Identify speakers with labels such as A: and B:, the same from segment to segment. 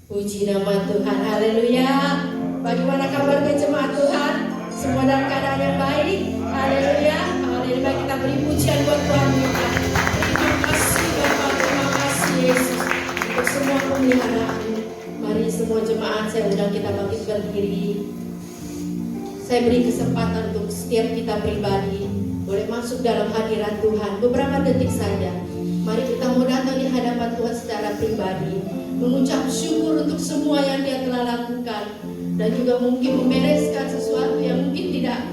A: Puji nama Tuhan, haleluya. Bagaimana kabarnya jemaat Tuhan? Semua dalam keadaan yang baik, haleluya. Haleluya, kita beri pujian buat Tuhan kita. Terima kasih Bapak, terima kasih Yesus untuk semua pemeliharaan. Mari semua jemaat, saya undang kita bangkit berdiri. Saya beri kesempatan untuk setiap kita pribadi boleh masuk dalam hadirat Tuhan beberapa detik saja. Mari kita mau datang di hadapan Tuhan secara pribadi, mengucap syukur untuk semua yang Dia telah lakukan, dan juga mungkin membereskan sesuatu yang mungkin tidak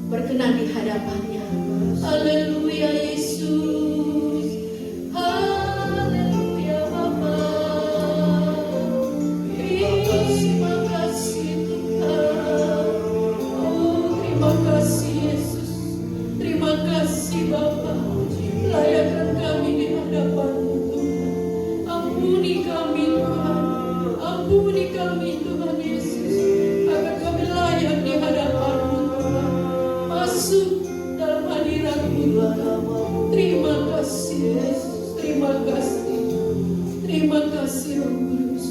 A: berkenan di hadapannya. Haleluya Yesus, haleluya Bapa. Terima kasih Tuhan. Oh, terima kasih Yesus. Terima kasih Bapa. Layakkan kami di hadapan-Mu Tuhan. Ampuni kami Tuhan. Ampuni kami Tuhan Yesus. Agar kami layak di hadapan-Mu Tuhan. Masuk dalam hadirat-Mu Tuhan. Terima kasih Yesus. Terima kasih. Terima kasih Roh Kudus.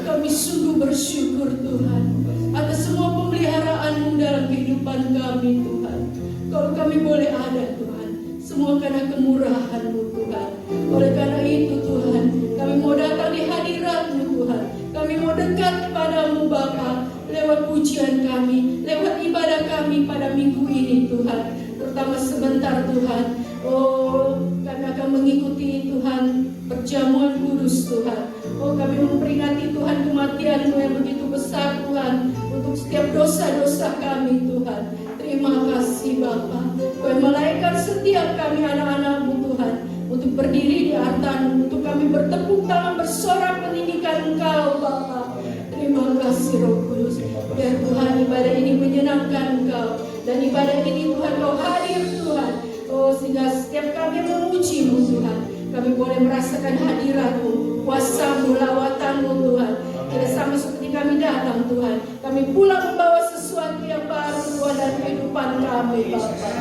A: Kami sungguh bersyukur Tuhan atas semua pemeliharaan-Mu dalam kehidupan kami Tuhan. Kalau kami boleh ada Tuhan, semua karena kemurahan-Mu Tuhan. Oleh karena itu Tuhan, kami mau datang di hadirat-Mu Tuhan. Kami mau dekat kepadamu Bapa, lewat pujian kami, lewat ibadah kami pada minggu ini Tuhan. Terutama sebentar Tuhan, oh kami akan mengikuti Tuhan perjamuan kudus Tuhan. Oh kami memperingati Tuhan kematian-Mu yang begitu besar Tuhan, untuk setiap dosa-dosa kami Tuhan. Terima kasih Bapa, Kau melayakan setiap kami anak-anak-Mu Tuhan, untuk berdiri di altar-Mu, untuk kami bertepuk tangan bersorak meninggikan Engkau Bapa. Terima kasih Roh Kudus. Biar Tuhan ibadah ini menyenangkan Engkau, dan ibadah ini Tuhan Kau hadir Tuhan. Oh sehingga setiap kami memuji-Mu Tuhan, kami boleh merasakan hadirat-Mu, kuasa-Mu, lawatan-Mu Tuhan. Tidak sama seperti kami datang Tuhan, kami pulang membawa sesuatu yang baru Tuhan dalam kehidupan kami Bapa.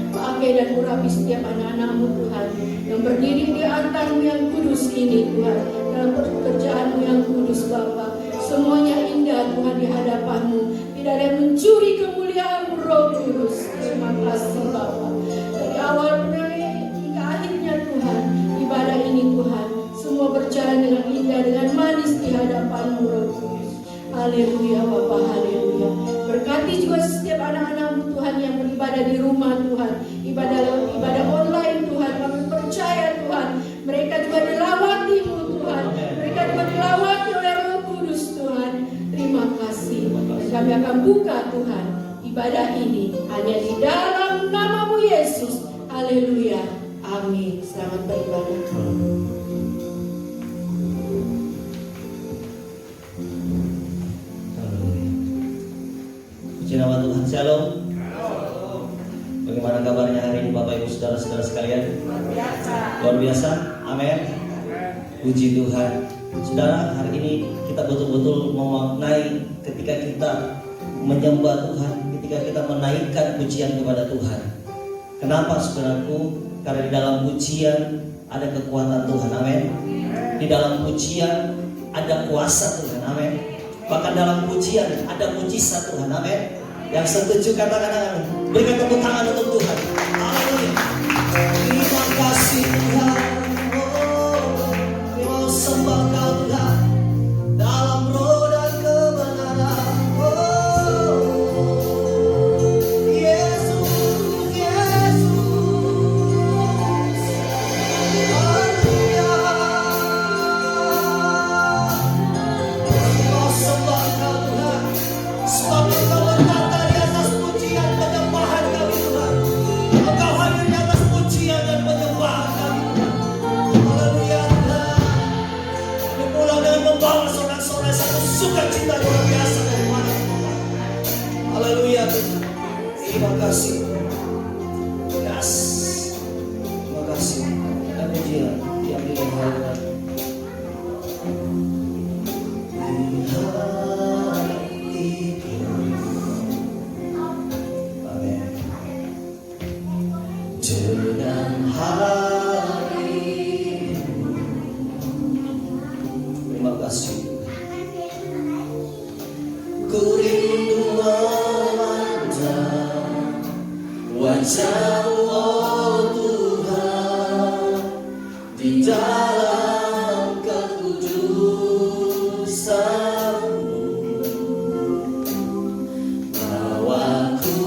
A: Pakai dan urapi setiap anak-anak-Mu Tuhan yang berdiri di altar-Mu yang kudus ini Tuhan, dalam pekerjaan-Mu yang kudus Bapa. Semuanya indah Tuhan di hadapan-Mu, tidak ada yang mencuri kemuliaan-Mu Roh Kudus. Terima kasih Bapa. Dari awal hingga akhirnya Tuhan, ibadah ini Tuhan semua berjalan dengan indah, dengan manis di hadapan-Mu Roh Kudus. Haleluya Bapa, haleluya. Berkati juga setiap anak-anak-Mu Tuhan yang beribadah di rumah Tuhan, ibadah online Tuhan. Kami percaya Tuhan, mereka juga dilawati-Mu Tuhan, mereka juga dilawati oleh Roh Kudus Tuhan. Terima kasih. Dan kami akan buka Tuhan ibadah ini hanya di dalam nama-Mu Yesus. Haleluya, amin. Selamat beribadah.
B: Puji nama Tuhan. Shalom. Bagaimana kabarnya hari ini Bapak Ibu Saudara-saudara sekalian? Luar biasa. Amin. Puji Tuhan. Saudara, hari ini kita betul-betul memaknai ketika kita menyembah Tuhan, ketika kita menaikkan pujian kepada Tuhan. Kenapa saudaraku? Karena di dalam pujian ada kekuatan Tuhan. Amin. Di dalam pujian ada kuasa Tuhan. Amin. Bahkan dalam pujian ada mujizat Tuhan. Amin. Yang setuju katakan amin. Berikan tepuk tangan untuk Tuhan. Haleluya. Terima kasih Tuhan. Oh, mau sembah Kau Tuhan dalam roh dan kebenaran. Oh, Yesus, Yesus. Haleluya. Mau sembah Kau Tuhan, sebab Engkau berkata di atas pujian penyembahan kami Tuhan. Engkau hadir di atas pujian dan penyembahan kami Tuhan. Haleluya Tuhan. Kami pulang dengan membawa sorak-sorai satu sukacita luar biasa daripada Tuhan. Haleluya Tuhan. Terima kasih. Yes. Terima kasih. Dan pujian yang didengarkan. Dengan hari, terima kasih. Ku rindu memandang wajah-Mu, oh Tuhan, di dalam kekudusan-Mu. Bawaku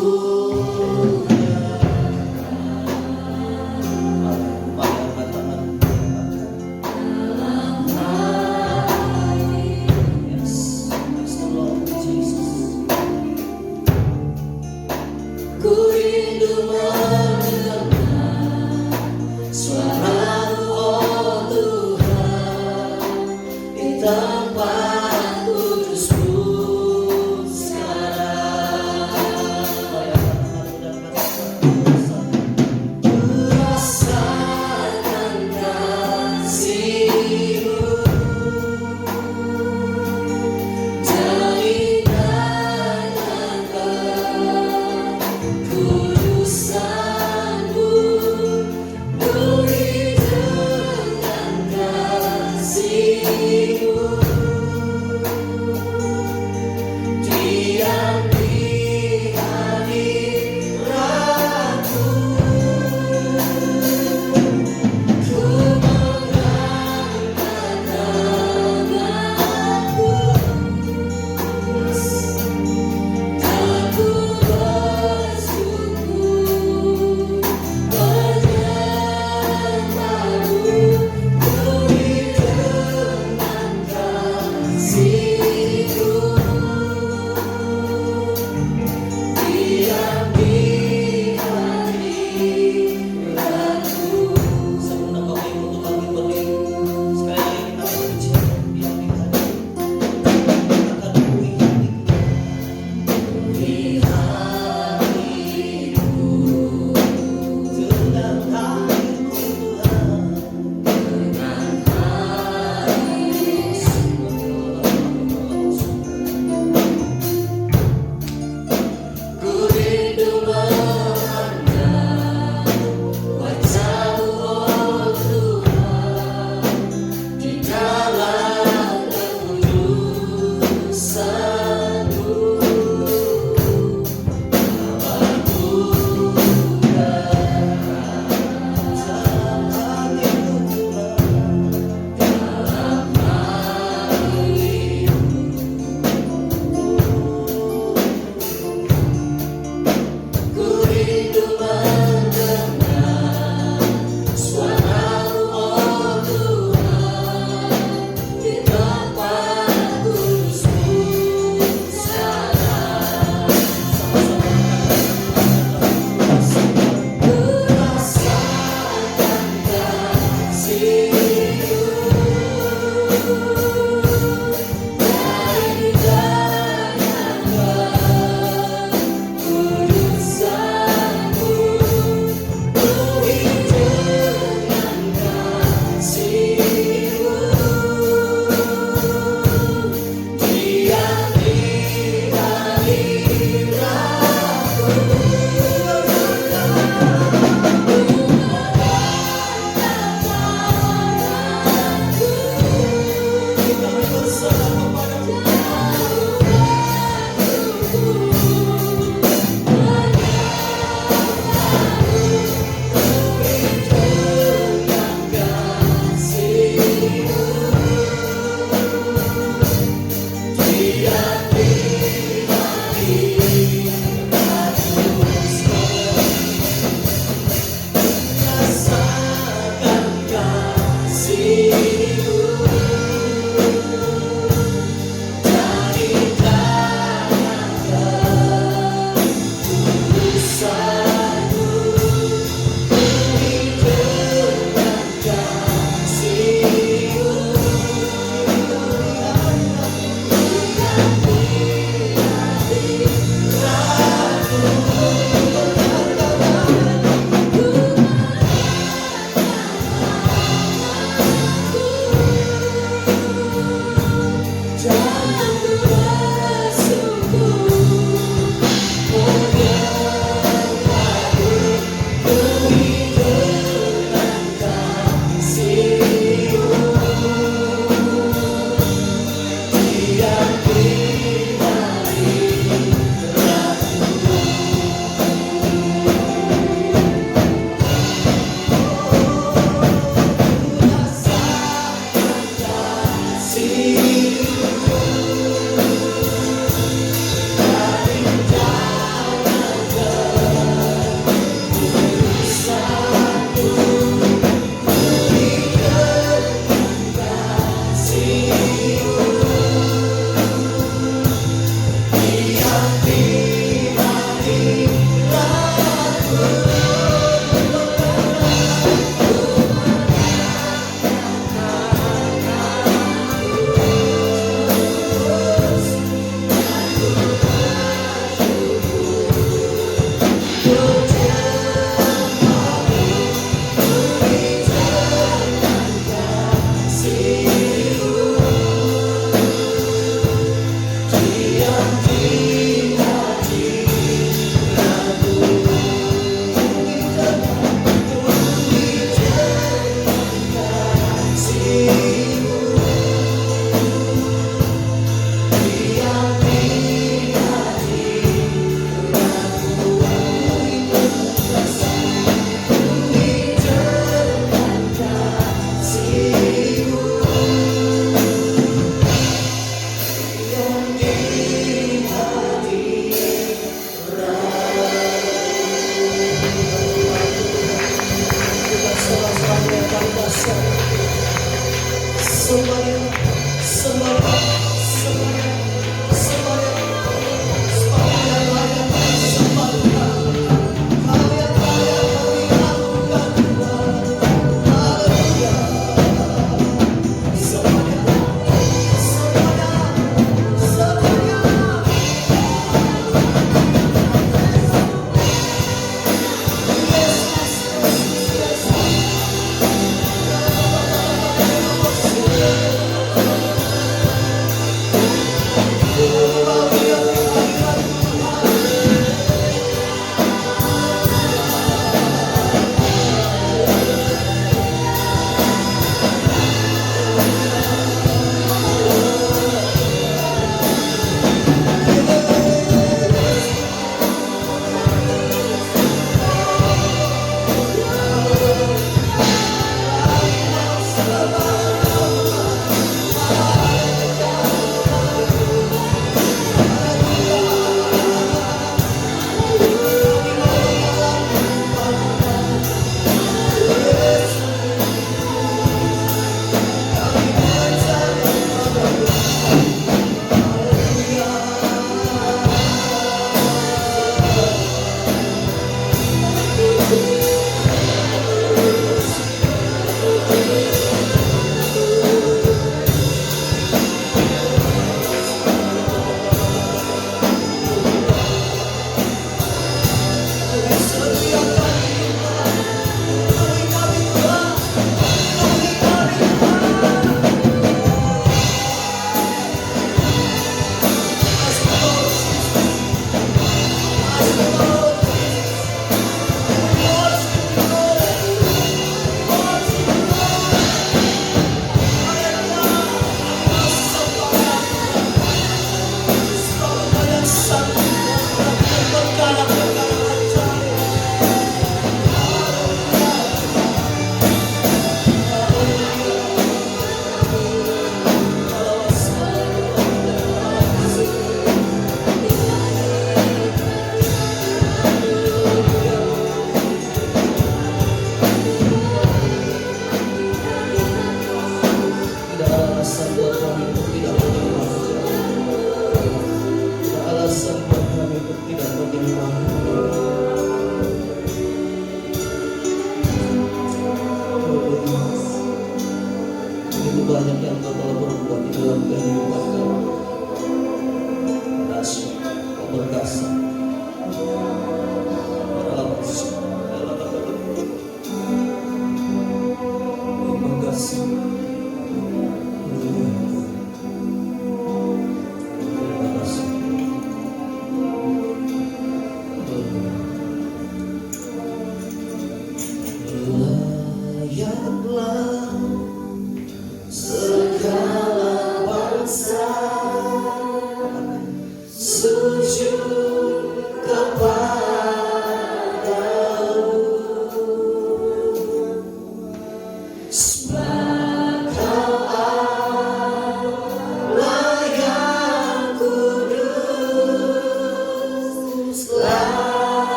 B: ku rindu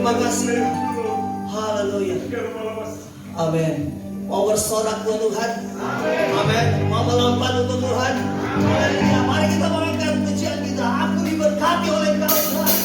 B: Terima kasih. Haleluya. Amin. Mau bersorak buat Tuhan. Amin. Mau melompat untuk Tuhan. Haleluya. Mari kita mengangkat pujian kita. Aku diberkati oleh Kau Tuhan.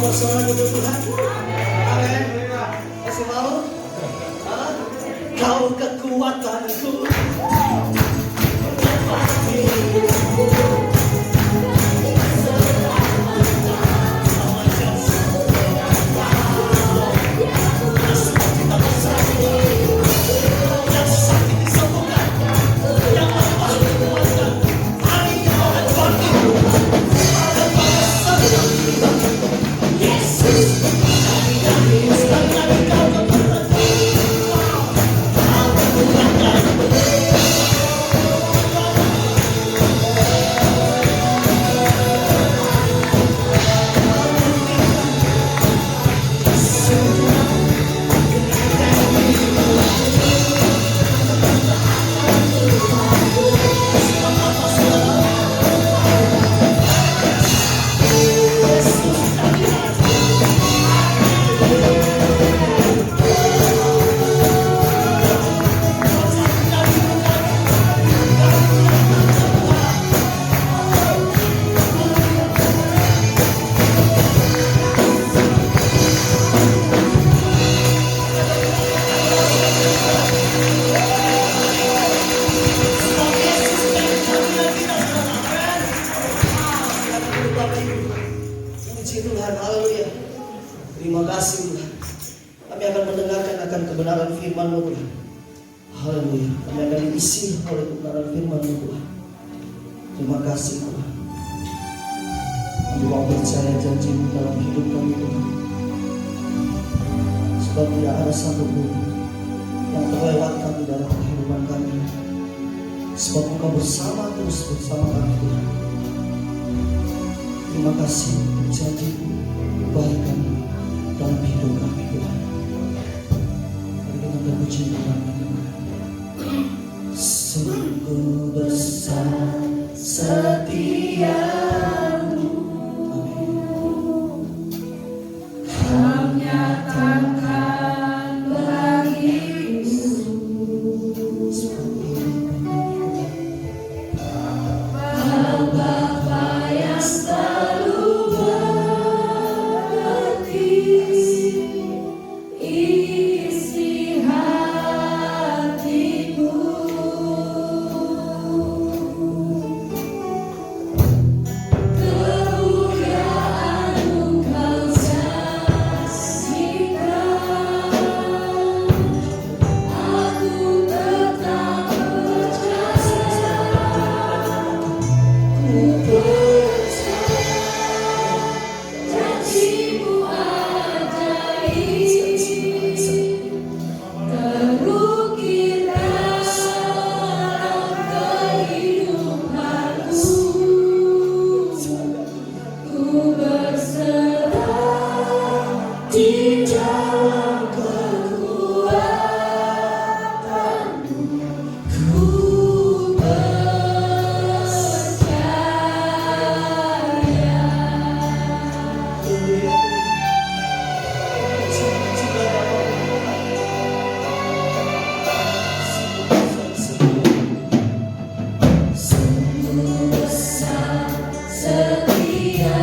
B: bersorak untuk Tuhan? Amin. Masih mau? Hah? Kau kekuatanku. Puji Tuhan, haleluya. Terima kasih Tuhan. Kami akan mendengarkan akan kebenaran firman-Mu Tuhan. Haleluya. Kami akan diisi oleh kebenaran firman-Mu Tuhan. Terima kasih Tuhan. Kami mau percaya janji-Mu dalam hidup kami Tuhan. Sebab tidak ada satupun yang terlewatkan di dalam kehidupan kami. Sebab Engkau bersama terus bersama kami Tuhan. Terima kasih janji kebaikan dalam hidup kami Tuhan. Mari kita berpuji Tuhan. Sungguh besar setiamu, Kau nyatakan bagiku. Bapa yang selalu mengerti isi hatiku. Kemuliaan Engkau saksikan, aku tetap percaya. Janji-Mu ajaib terukir dalam kehidupanku. Ku berserah di dalam kekuatan-Mu. Ku sungguh besar setiamu,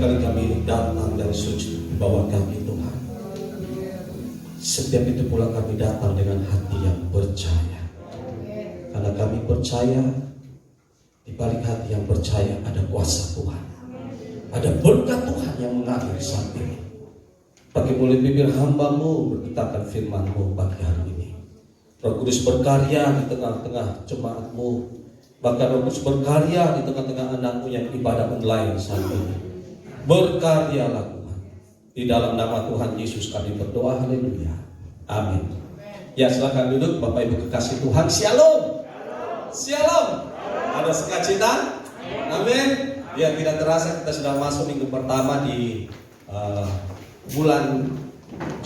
C: kali kami datang dan sujud di bawah kami Tuhan. Setiap itu pula kami datang dengan hati yang percaya. Karena kami percaya, di balik hati yang percaya ada kuasa Tuhan. Ada berkat Tuhan yang mengalir saat ini. Pakai mulut bibir hamba-Mu berkatakan firman-Mu pagi hari ini. Roh Kudus berkarya di tengah-tengah jemaat-Mu. Bahkan Roh Kudus berkarya di tengah-tengah anak-Mu yang ibadah online saat ini. Berkaryalah Tuhan. Di dalam nama Tuhan Yesus kami berdoa, haleluya. Amin. Ya, silakan duduk Bapak Ibu kekasih Tuhan. Shalom. Shalom. Ada sukacita? Amin. Ya, tidak terasa kita sudah masuk minggu pertama di bulan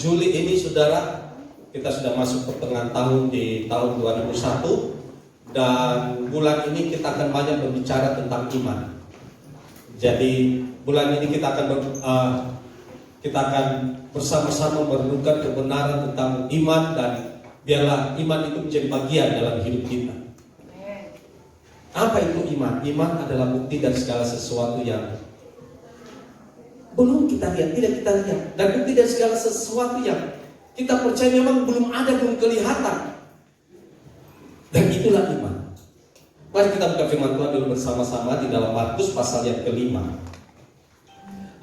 C: Juli ini, saudara. Kita sudah masuk pertengahan tahun di tahun 2001. Dan bulan ini kita akan banyak berbicara tentang iman. Jadi bulan ini kita akan bersama-sama merenungkan kebenaran tentang iman, dan biarlah iman itu menjadi bagian dalam hidup kita. Apa itu iman? Iman adalah bukti dari segala sesuatu yang belum kita lihat, tidak kita lihat, dan bukti dari segala sesuatu yang kita percaya memang belum ada, belum kelihatan. Dan itulah iman. Mari kita buka firman Tuhan dulu bersama-sama di dalam Markus pasal yang ke-5.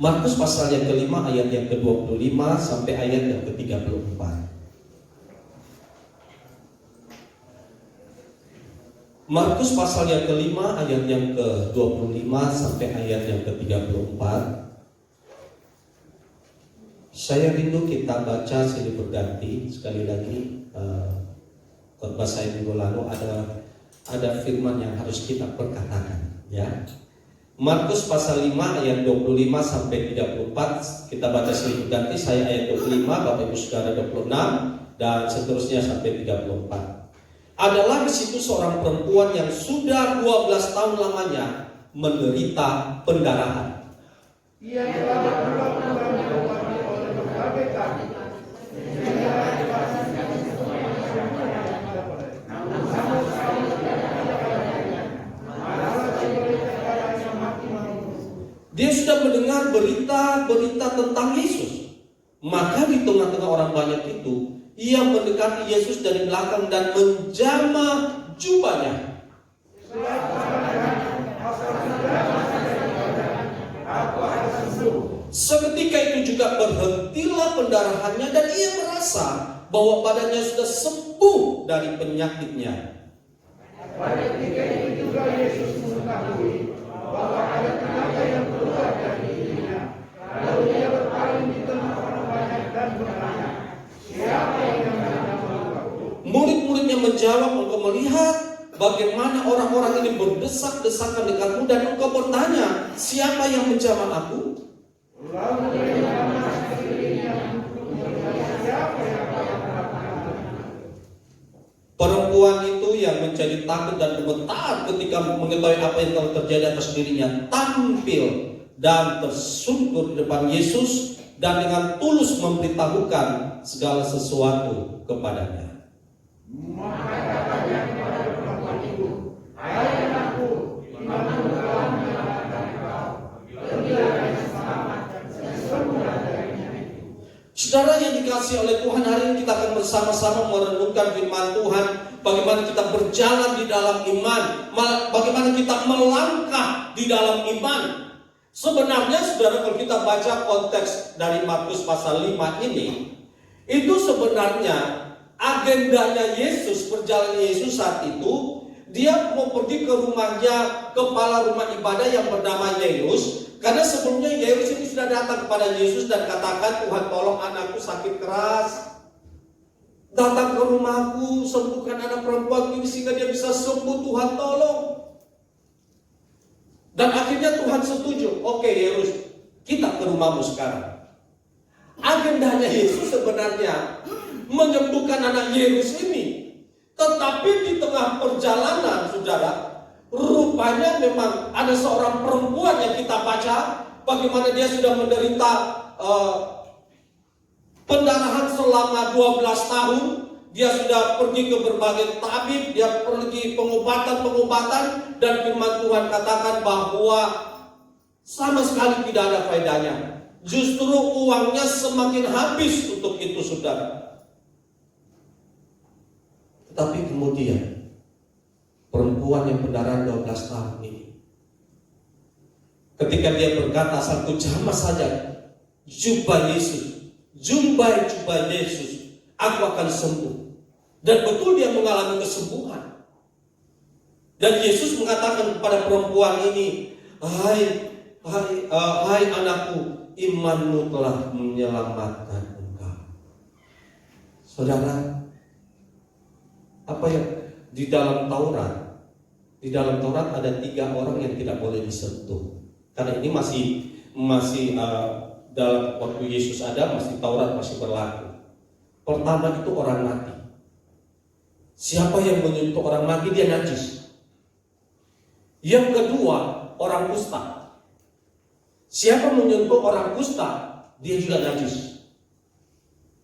C: Markus pasal yang ke-5 ayat yang ke-25 sampai ayat yang ke-34. Markus pasal yang ke-5 ayat yang ke-25 sampai ayat yang ke-34. Saya rindu kita baca silih berganti. Sekali lagi, khotbah saya minggu lalu ada firman yang harus kita perkatakan, ya. Markus pasal 5 ayat 25 sampai 34 kita baca silih berganti. Saya ayat 25, Bapak Ibu Saudara 26 dan seterusnya sampai 34. Adalah di situ seorang perempuan yang sudah 12 tahun lamanya menderita pendarahan.
D: Ia telah berulang-ulang diobati oleh berbagai kali.
C: Dia sudah mendengar berita-berita tentang Yesus. Maka di tengah-tengah orang banyak itu, ia mendekati Yesus dari belakang dan menjamah jubahnya. Seketika itu juga berhentilah pendarahannya dan ia merasa bahwa badannya sudah sembuh dari penyakitnya.
D: Pada ketika itu juga Yesus mengetahui bahwa ada tenaga yang keluar dari dirinya. Lalu dia berpaling di tengah orang banyak dan bertanya, siapa yang menjamahku?
C: Murid-muridnya menjawab, engkau melihat bagaimana orang-orang ini berdesak-desakan dekatmu dan engkau bertanya, siapa yang menjamah aku?
D: Lalu dia memasukkan dirinya untuk melihat siapa yang akan melakukan.
C: Perempuan itu yang menjadi takut dan gemetar ketika mengetahui apa yang telah terjadi atas dirinya, tampil dan tersungkur di depan Yesus dan dengan tulus memberitahukan segala sesuatu kepadanya.
D: Maka katanya kepada perempuan itu, hai anakku, imanmu telah menyelamatkan engkau. Pergilah dengan selamat dan sembuhlah dari penyakitmu.
C: Saudara yang dikasihi oleh Tuhan, hari ini kita akan bersama-sama merenungkan firman Tuhan. Bagaimana kita berjalan di dalam iman, bagaimana kita melangkah di dalam iman. Sebenarnya saudara, kalau kita baca konteks dari Markus pasal 5 ini, itu sebenarnya agendanya Yesus, perjalanan Yesus saat itu, dia mau pergi ke rumahnya, kepala rumah ibadah yang bernama Yairus. Karena sebelumnya Yairus ini sudah datang kepada Yesus dan katakan, Tuhan tolong anakku sakit keras. Datang ke rumahku, sembuhkan anak perempuanku ini sehingga dia bisa sembuh, Tuhan tolong. Dan akhirnya Tuhan setuju. Oke Yairus, kita ke rumahmu sekarang. Agendanya Yesus sebenarnya menyembuhkan anak Yairus ini. Tetapi di tengah perjalanan, saudara, rupanya memang ada seorang perempuan yang kita baca bagaimana dia sudah menderita pendarahan selama 12 tahun. Dia sudah pergi ke berbagai tabib, dia pergi pengobatan, dan firman Tuhan katakan bahwa Sama sekali tidak ada faedahnya. Justru uangnya semakin habis untuk itu, saudara. Tetapi kemudian perempuan yang pendarahan 12 tahun ini, ketika dia berkata, satu jamah saja jubah Yesus, jumpai jubah Yesus, aku akan sembuh. Dan betul dia mengalami kesembuhan. Dan Yesus mengatakan kepada perempuan ini, hai anakku, imanmu telah menyelamatkan engkau. Saudara, apa yang di dalam Taurat? Di dalam Taurat ada 3 orang yang tidak boleh disentuh. Karena ini masih dalam waktu Yesus ada, masih Taurat masih berlaku. Pertama itu orang mati. Siapa yang menyentuh orang mati, dia najis. Yang kedua, orang kusta. Siapa menyentuh orang kusta, dia juga najis.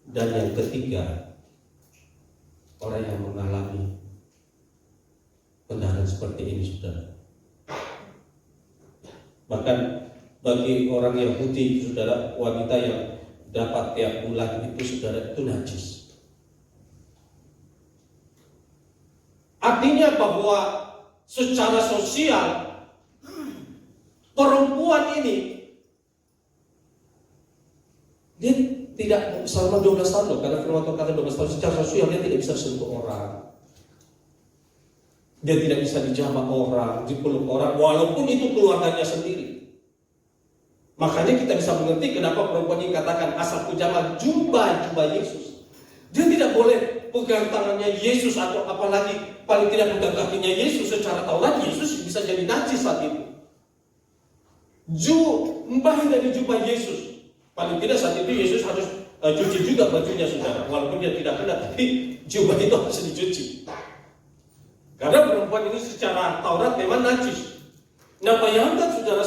C: Dan yang ketiga, orang yang mengalami pendarahan seperti ini, saudara. Bahkan bagi orang Yahudi, saudara, wanita yang dapat tiap bulan itu, saudara, itu najis. Artinya bahwa secara sosial perempuan ini dia tidak selama 12 tahun loh, karena firman Tuhan kata 12 tahun secara sosial dia tidak bisa sentuh orang. Dia tidak bisa dijamah orang, dipeluk orang, walaupun itu keluarganya sendiri. Makanya kita bisa mengerti kenapa perempuan ini katakan asal kujamah jumpa Yesus. Dia tidak boleh pegang tangannya Yesus, atau apalagi paling tidak pegang kakinya Yesus. Secara Taurat Yesus bisa jadi najis saat itu. Mbah dari jubah Yesus, paling tidak saat itu Yesus harus cuci juga bajunya, saudara. Walaupun dia tidak kena, tapi jubah itu harus dicuci. Karena perempuan ini secara Taurat memang najis. Nah, bayangkan saudara,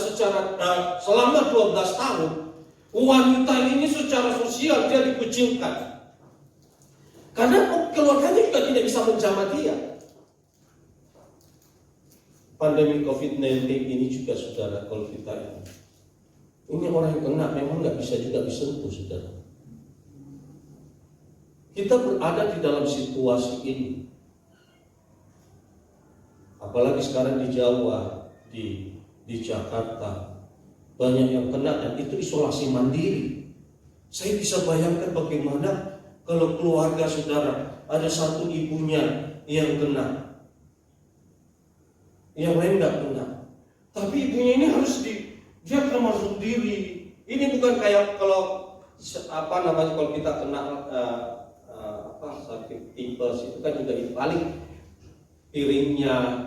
C: selama 12 tahun wanita ini secara sosial dia dikucilkan. Karena keluarganya juga tidak bisa menjamah dia. Pandemi COVID-19 ini juga, saudara, kalau kita ini orang yang kena memang nggak bisa juga disentuh, saudara. Kita berada di dalam situasi ini. Apalagi sekarang di Jawa, di Jakarta, banyak yang kena dan itu isolasi mandiri. Saya bisa bayangkan bagaimana kalau keluarga saudara ada satu ibunya yang kena, yang lain nggak kena, tapi ibunya ini harus dia kamar sendiri. Ini bukan kayak kalau kalau kita kena sakit tipes itu kan juga paling piringnya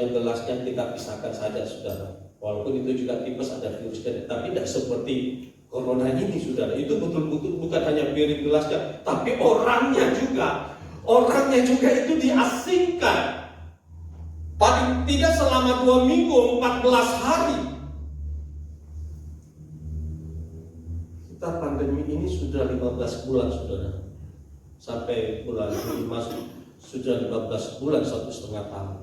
C: gelasnya kita pisahkan saja, saudara. Walaupun itu juga tipes ada virusnya, tapi tidak seperti corona ini, saudara. Itu betul-betul bukan hanya piring gelasnya, tapi orangnya juga itu diasingkan. Paling tidak selama 2 minggu, 14 hari. Kita pandemi ini sudah 15 bulan, saudara. Sampai bulan Juli masuk sudah 15 bulan, 1,5 tahun.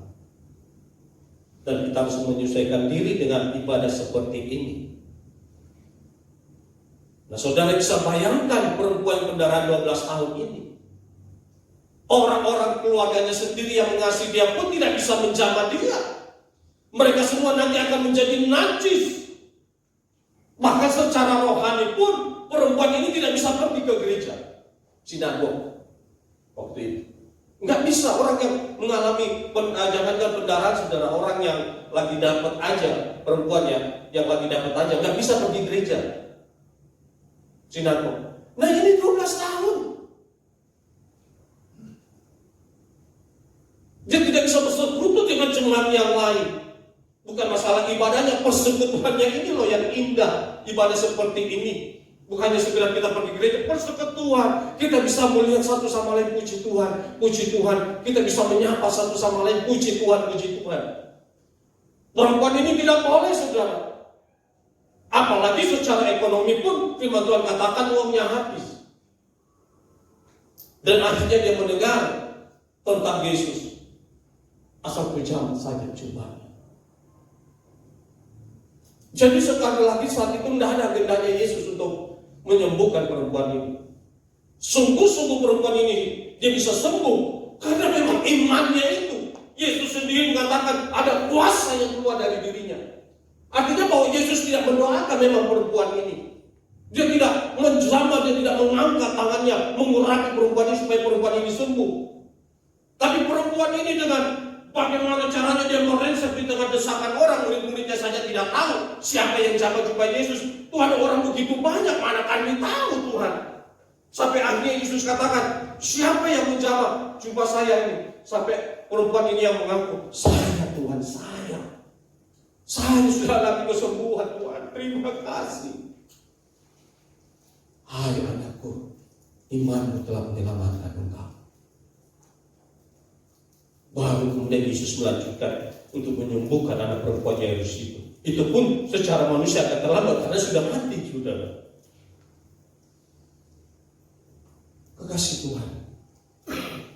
C: Dan kita harus menyesuaikan diri dengan ibadah seperti ini. Nah, saudara bisa bayangkan perempuan pendarahan 12 tahun ini. Orang-orang keluarganya sendiri yang mengasihi dia pun tidak bisa menjamah dia. Mereka semua nanti akan menjadi najis. Bahkan secara rohani pun perempuan ini tidak bisa pergi ke gereja sinagog waktu itu. Nggak bisa. Orang yang mengalami jangankan pendarahan, saudara, orang yang lagi dapat aja, perempuannya yang lagi dapat aja nggak bisa pergi gereja sinagog. Nah, ini 12 tahun. Dia tidak bisa bersekutu dengan jemaat yang lain. Bukan masalah ibadahnya, persekutuannya ini loh yang indah. Ibadah seperti ini bukannya sekedar kita pergi gereja, persekutuan. Kita bisa melihat satu sama lain, puji Tuhan, puji Tuhan. Kita bisa menyapa satu sama lain, puji Tuhan, puji Tuhan. Perempuan ini tidak boleh, saudara. Apalagi secara ekonomi pun firman Tuhan katakan uangnya habis. Dan akhirnya dia mendengar tentang Yesus. Asal berjalan saja jubahnya. Jadi sekali lagi saat itu tidak ada agendanya Yesus untuk menyembuhkan perempuan ini. Sungguh-sungguh perempuan ini dia bisa sembuh karena memang imannya itu. Yesus sendiri mengatakan ada kuasa yang keluar dari dirinya. Artinya bahwa Yesus tidak mendoakan memang perempuan ini. Dia tidak menjamah, dia tidak mengangkat tangannya mengurapi perempuan ini supaya perempuan ini sembuh. Tapi perempuan ini dengan bagaimana caranya dia merensek di tengah desakan orang, murid-muridnya saja tidak tahu siapa yang jamah jubah Yesus. Tuhan, orang begitu banyak, mana kami tahu Tuhan. Sampai akhirnya Yesus katakan, siapa yang menjamah jubah saya ini? Sampai perempuan ini yang mengaku, saya Tuhan, saya sudah alami kesembuhan Tuhan, terima kasih. Hai anakku, imanmu telah menyelamatkan engkau. Baru kemudian Yesus melanjutkan untuk menyembuhkan anak perempuan Yairus itu. Itu pun secara manusia akan terlambat karena sudah mati, saudara. Kekasih Tuhan,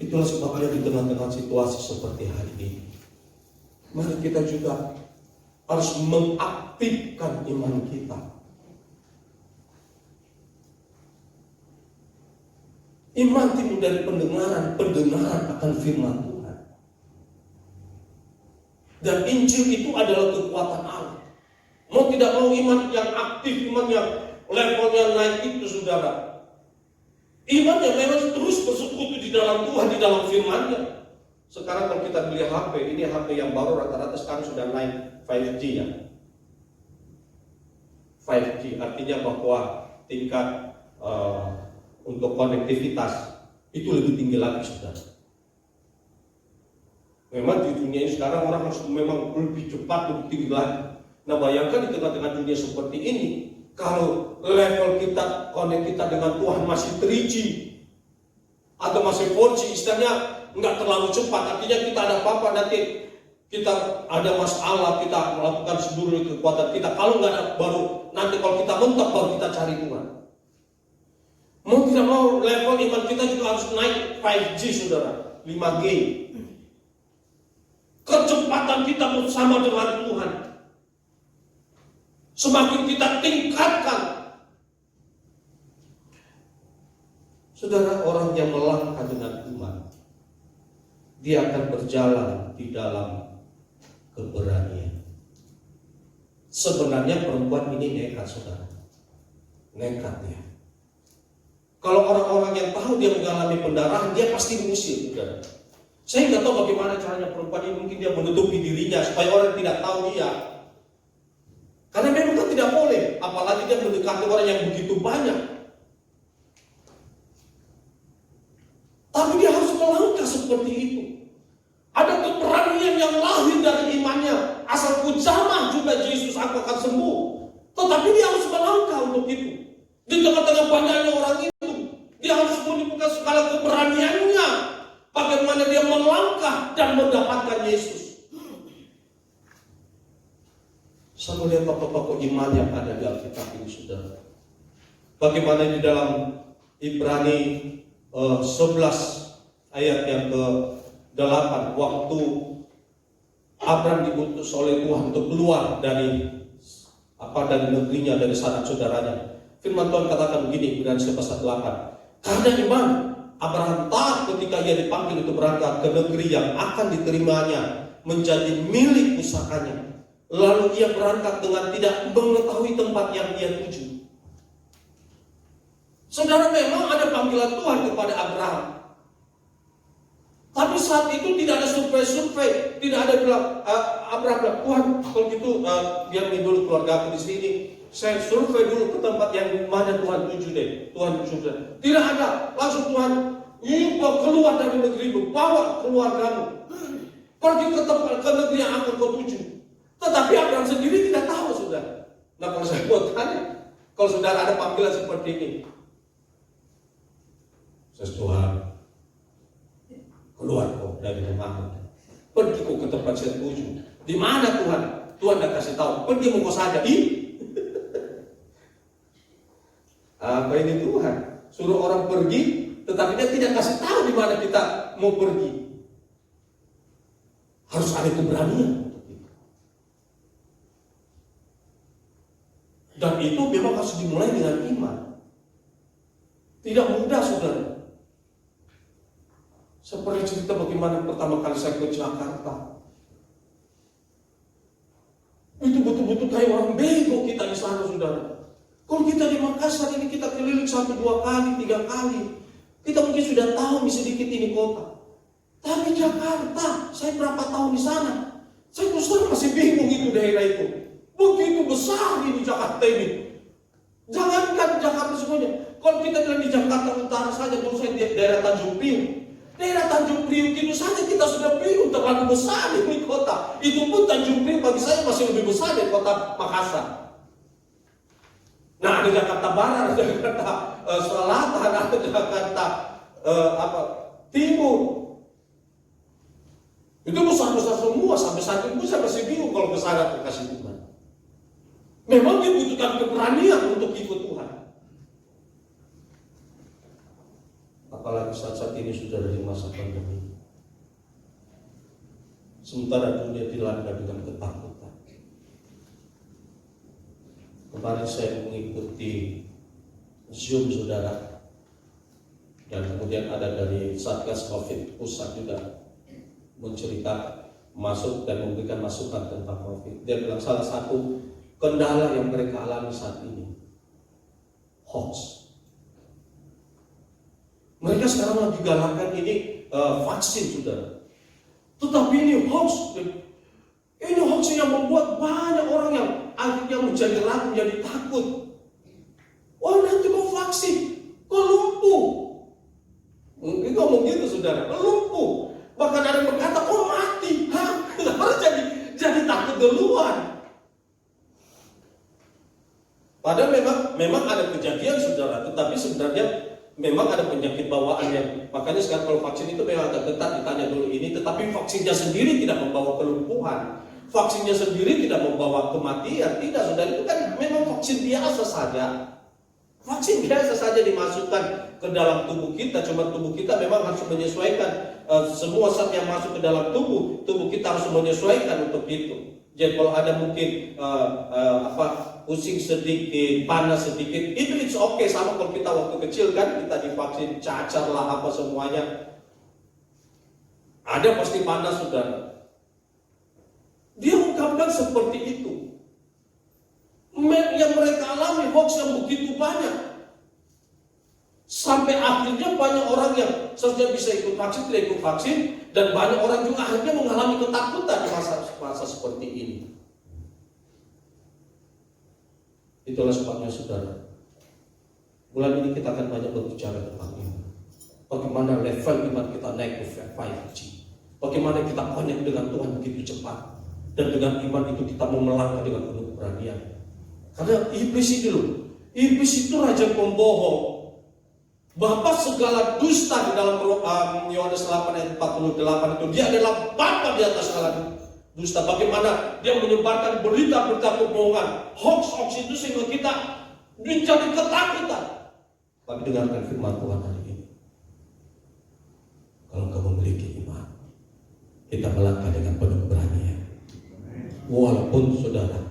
C: itulah sebabnya di tengah-tengah situasi seperti hari ini, mari kita juga harus mengaktifkan iman kita. Iman timbul dari pendengaran akan firman Tuhan. Dan Injil itu adalah kekuatan Allah. Mau tidak mau iman yang aktif, iman yang levelnya naik itu, saudara. Iman yang memang terus bersekutu di dalam Tuhan, di dalam firman-Nya. Sekarang kalau kita beli HP, ini HP yang baru rata-rata sekarang sudah naik 5G ya. 5G artinya bahwa tingkat untuk konektivitas itu lebih tinggi lagi, saudara. Memang di dunia ini sekarang orang harus memang lebih cepat, lebih tinggi lagi. Nah, bayangkan di tengah-tengah dunia seperti ini, kalau level kita, konek kita dengan Tuhan masih 3G atau masih 4G, istilahnya nggak terlalu cepat. Artinya kita ada apa-apa nanti kita ada masalah, kita melakukan seluruh kekuatan kita. Kalau nggak ada, baru nanti kalau kita mentok baru kita cari Tuhan. Mau tidak mau level iman kita juga harus naik 5G, saudara, 5G. Kecepatan kita bersama dengan Tuhan semakin kita tingkatkan. Saudara, orang yang melangkah dengan iman, dia akan berjalan di dalam keberanian. Sebenarnya perempuan ini nekat, saudara. Nekat ya. Kalau orang-orang yang tahu dia mengalami pendarahan, dia pasti mengusir, saudara. Saya nggak tahu bagaimana caranya perempuan ini, mungkin dia menutupi dirinya supaya orang tidak tahu dia. Karena memang kan tidak boleh, apalagi dia mendekati orang yang begitu banyak. Tapi dia harus melangkah seperti itu. Ada keberanian yang lahir dari imannya. Asal ku jamah juga Yesus, aku akan sembuh. Tetapi dia harus melangkah untuk itu. Di tengah-tengah banyaknya orang itu, dia harus menunjukkan segala keberaniannya. Bagaimana dia melangkah dan mendapatkan Yesus. Saya melihat tokoh-tokoh iman yang ada di Alkitab ini, saudara. Bagaimana di dalam Ibrani 11 ayat yang ke-8, waktu Abraham diutus oleh Tuhan untuk keluar dari negerinya, dari sanak saudaranya. Firman Tuhan katakan begini, Ibrani 11 ayat 8. Karena iman Abraham taat ketika ia dipanggil untuk berangkat ke negeri yang akan diterimanya menjadi milik pusakanya. Lalu ia berangkat dengan tidak mengetahui tempat yang ia tuju. Saudara, memang ada panggilan Tuhan kepada Abraham. Tapi saat itu tidak ada survei, tidak ada bilang, Abraham bilang, Tuhan, kalau gitu biar dulu keluarga aku di sini. Saya survei dulu ke tempat yang mana Tuhan tuju deh. Tuhan tuju deh. Tidak ada. Langsung Tuhan, keluar dari negerimu, bawa keluargamu, pergi ke tempat, ke negeri yang akan kau tuju. Tetapi Abraham sendiri tidak tahu, saudara. Nah, kalau saya mau tanya, kalau saudara ada panggilan seperti ini, Tuhan, keluar kau dari rumahmu, pergi kau ke tempat saya tuju. Di mana Tuhan? Tuhan tidak kasih tahu. Pergi mau kau saja. Apa ini Tuhan? Suruh orang pergi, tetapi dia tidak kasih tahu di mana kita mau pergi. Harus ada keberanian untuk itu. Dan itu memang harus dimulai dengan iman. Tidak mudah, saudara. Seperti cerita bagaimana pertama kali saya ke Jakarta. Itu betul-betul kayak orang bego kita di sana, saudara. Kalau kita di Makassar ini kita keliling 1, 2 kali, 3 kali. Kita mungkin sudah tahu sedikit ini kota. Tapi Jakarta, saya berapa tahun di sana. Saya terus terang masih bingung itu daerah itu. Begitu besar ini Jakarta ini. Jangankan Jakarta semuanya. Kalau kita bilang di Jakarta Utara saja, dulu saya di daerah Tanjung Priuk. Daerah Tanjung Priuk itu saja kita sudah bingung terlalu besar ini kota. Itu pun Tanjung Priuk bagi saya masih lebih besar dari kota Makassar. Nah, ada Jakarta Barat, ada Jakarta Selatan, ada Jakarta Timur. Itu besar-besar semua, sampai saat itu saya masih bingung kalau ke sana kasih Tuhan. Memang dibutuhkan keberanian untuk ikut Tuhan. Apalagi saat-saat ini sudah dari masa pandemi. Sementara dunia dilanda dengan ketakutan. Kemarin saya mengikuti Zoom, saudara. Dan kemudian ada dari Satgas Covid pusat juga menceritakan, masuk dan memberikan masukan tentang Covid. Dia bilang salah satu kendala yang mereka alami saat ini hoax. Mereka sekarang lagi galakkan ini vaksin, saudara. Tetapi ini hoax. Ini hoax yang membuat banyak orang yang akhirnya menjadi ragu, menjadi takut. Oh, nanti kau vaksin, kau lumpuh. Mungkin ngomong gitu, saudara, kau lumpuh. Bahkan ada yang berkata, kau mati. Harus jadi takut duluan. Padahal memang ada kejadian, saudara, tetapi sebenarnya memang ada penyakit bawaannya. Makanya sekarang kalau vaksin itu memang agak ketat ditanya dulu ini, tetapi vaksinnya sendiri tidak membawa kelumpuhan. Vaksinnya sendiri tidak membawa kematian. Tidak, saudara, itu kan memang vaksin biasa saja. Vaksin biasa saja dimasukkan ke dalam tubuh kita. Cuma tubuh kita memang harus menyesuaikan semua zat yang masuk ke dalam tubuh kita harus menyesuaikan untuk itu. Jadi kalau ada mungkin pusing sedikit, panas sedikit, itu it's okay. Sama kalau kita waktu kecil kan, kita divaksin cacar lah apa semuanya. Ada pasti panas, saudara. Dia ungkapkan seperti itu. Yang mereka alami hoax yang begitu banyak. Sampai akhirnya banyak orang yang seharusnya bisa ikut vaksin, tidak ikut vaksin. Dan banyak orang juga akhirnya mengalami ketakutan di masa seperti ini. Itulah sebabnya, saudara, bulan ini kita akan banyak berbicara tentang iman. Bagaimana level iman kita naik ke 5G. Bagaimana kita connect dengan Tuhan begitu cepat. Dan dengan iman itu kita mau melangkah dengan penuh keberanian. Karena iblis itu loh, iblis itu raja pembohong. Bapak segala dusta di dalam Yohanes 8 ayat 48 itu, dia adalah bapa di atas segala dusta. Bagaimana dia menyebarkan berita-berita kebohongan, hoax itu sehingga kita menjadi ketakutan. Tapi dengarkan firman Tuhan hari ini. Kalau kamu memiliki iman, kita melangkah dengan penuh keberanian. Walaupun, saudara,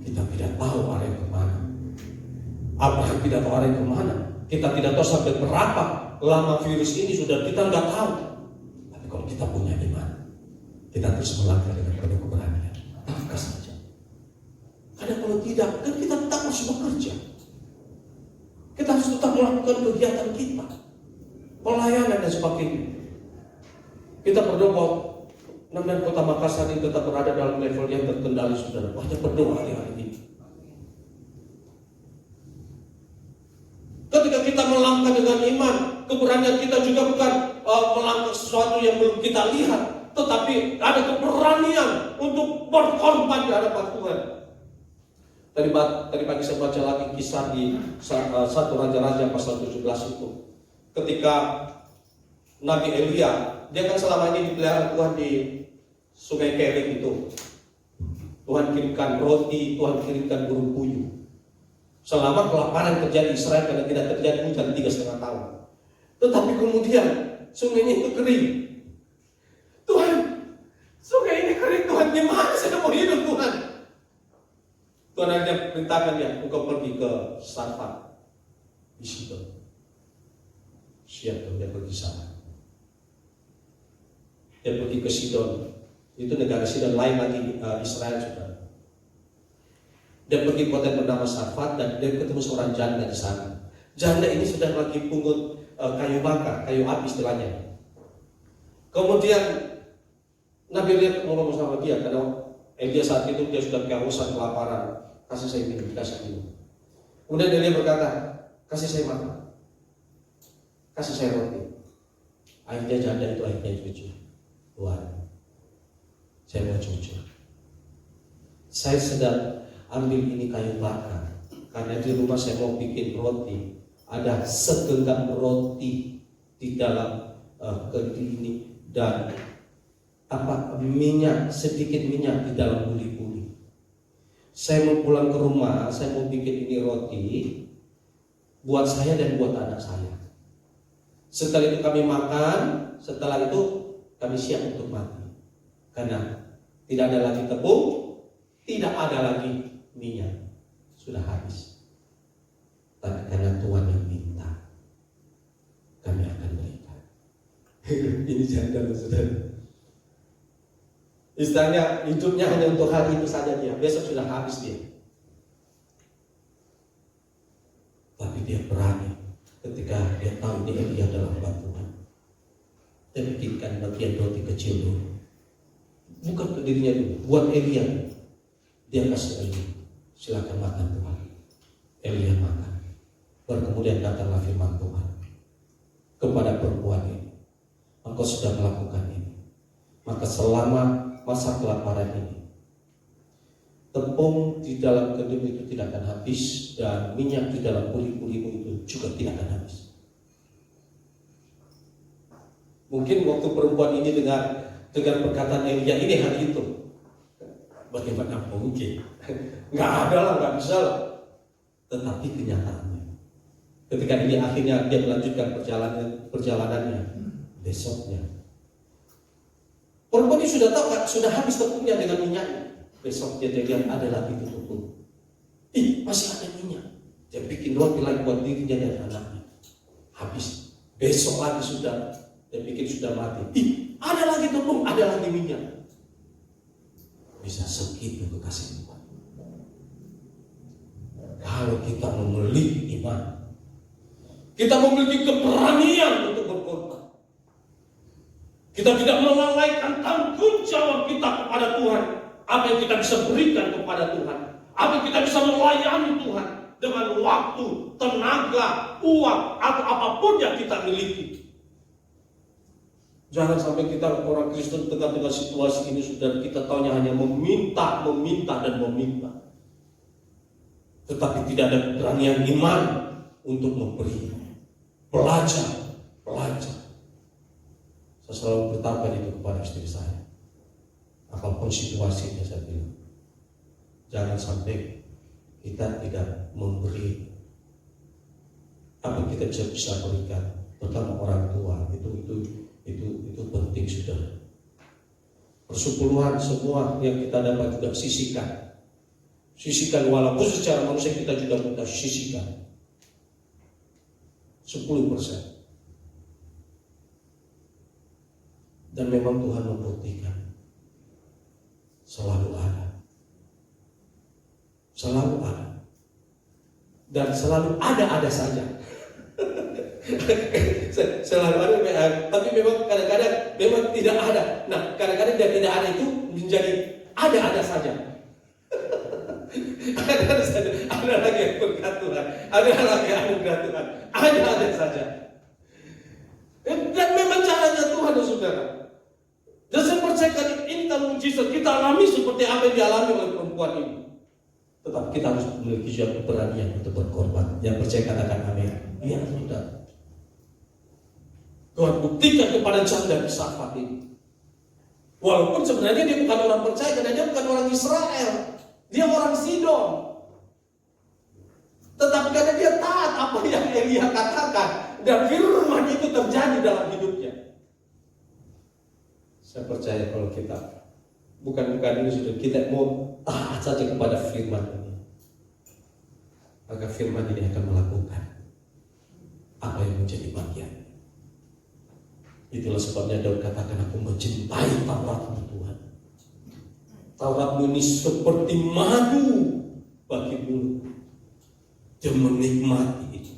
C: kita tidak tahu arah yang kemana. Abraham tidak tahu arah yang kemana. Kita tidak tahu sampai berapa lama virus ini sudah, kita nggak tahu. Tapi kalau kita punya iman, kita terus melangkah dengan penuh keberanian. Langkah saja. Karena kalau tidak, kan kita tetap harus bekerja. Kita harus tetap melakukan kegiatan kita, pelayanan dan sebagainya. Kita berdoa dan kota Makassar ini tetap berada dalam level yang terkendali, saudara. Banyak berdoa hari ini. Ketika kita melangkah dengan iman, keberanian kita juga bukan melangkah sesuatu yang belum kita lihat, tetapi ada keberanian untuk berkorban di hadapan Tuhan. Tadi pagi saya baca lagi kisah di 1 Raja-Raja pasal 17 itu. Ketika Nabi Elia, dia kan selama ini dipelihara Tuhan di Sungai Kerit itu. Tuhan kirimkan roti, Tuhan kirimkan burung puyuh. Selama kelaparan terjadi Israel karena tidak terjadi hujan 3,5 tahun. Tetapi kemudian sungainya itu kering. Tuhan, sungai ini kering, Tuhan, gimana saya mau hidup, Tuhan? Tuhan hanya perintahkan dia, engkau pergi ke Sarfat di Sidon. Siap tuh, dia pergi sana. Dia pergi ke Sidon. Itu negara Sidon lain lagi Israel juga. Dia pergi kota yang bernama Sarfat dan dia ketemu seorang janda di sana. Janda ini sudah lagi pungut kayu bakar, kayu api istilahnya. Kemudian Nabi lihat ngomong sama dia karena Elia saat itu dia sudah kehausan, kelaparan. Kasih saya minum, kasih minum. Kemudian Elia berkata, kasih saya makan, kasih saya roti. Akhirnya janda itu akhirnya jujur. Tuhan, saya mau jujur. Saya sedang ambil ini kayu bakar karena di rumah saya mau bikin roti. Ada segenggam roti di dalam kendi ini dan minyak, sedikit minyak di dalam buli-buli. Saya mau pulang ke rumah, saya mau bikin ini roti buat saya dan buat anak saya. Setelah itu kami makan, setelah itu kami siap untuk mati. Karena tidak ada lagi tepung, tidak ada lagi minyak, sudah habis. Tapi karena Tuhan yang minta, kami akan berikan. Ini janda saudara. Istilahnya hidupnya hanya untuk hari itu saja dia, besok sudah habis dia. Tapi dia berani ketika dia tahu dia adalah hamba Tuhan. Dia bikinkan bagian roti kecil dulu, bukan ke dirinya dulu, buat Elia. Dia kasih Elia, silakan makan Tuhan. Elia makan. Kemudian datanglah firman Tuhan kepada perempuan ini, engkau sudah melakukan ini, maka selama masa kelaparan ini, tepung di dalam kedemu itu tidak akan habis dan minyak di dalam buli-bulimu itu juga tidak akan habis. Mungkin waktu perempuan ini dengan perkataan Elia ini hari itu, bagaimana mungkin? Nggak ada lah, nggak bisa lah. Tetapi kenyataannya, ketika dia akhirnya dia melanjutkan perjalanannya, besoknya perempuan ini sudah tahu kan, sudah habis tepungnya dengan minyaknya. Besok dia lihat ada lagi tepung. Masih ada minyak. Dia bikin roti lagi buat dirinya dan anaknya. Habis. Besok lagi sudah dia bikin sudah mati. Ada lagi tepung, ada lagi minyak. Bisa segitu kekasih Tuhan. Kalau kita memiliki iman, kita memiliki keberanian untuk berkorban. Kita tidak melalaikan tanggung jawab kita kepada Tuhan. Apa yang kita bisa berikan kepada Tuhan, apa yang kita bisa melayani Tuhan dengan waktu, tenaga, uang, atau apapun yang kita miliki. Jangan sampai kita orang Kristen tengah-tengah situasi ini sudah kita taunya hanya meminta dan meminta, tetapi tidak ada keberanian iman untuk memberi. Belajar. Saya selalu berkata itu kepada istri saya. Apapun situasinya saya bilang, jangan sampai kita tidak memberi apa yang kita bisa berikan, terutama orang tua. Itu penting sudah. Persepuluhan semua yang kita dapat juga sisihkan walaupun secara manusia kita juga minta sisihkan 10%. Dan memang Tuhan membuktikan selalu ada, dan selalu ada saja. Selalu ada, tapi memang kadang-kadang memang tidak ada. Nah, kadang-kadang dia tidak ada itu menjadi ada saja. Ada lagi yang berkat Tuhan, ada lagi anugerah Tuhan, ada saja. Dan memang caranya Tuhan, saudara. Dan saya percaya ini kalau mujizat kita alami seperti apa yang dialami oleh perempuan ini. Tetap kita harus memiliki juga keberanian untuk berkorban. Yang percaya katakan amin. Iya, sudah. Tuhan buktikan kepada janda di Sarfat ini. Walaupun sebenarnya dia bukan orang percaya, karena dia bukan orang Israel, dia orang Sidon. Tetapi karena dia taat apa yang Elia katakan, dan firman itu terjadi dalam hidupnya. Saya percaya kalau kita bukan ini sudah kita mau taat saja kepada firman ini, maka firman ini akan melakukan apa yang menjadi bagiannya. Itulah sebabnya Daud katakan, aku mencintai Tauratmu Tuhan. Tauratmu ini seperti madu bagi mulut. Dia menikmati itu.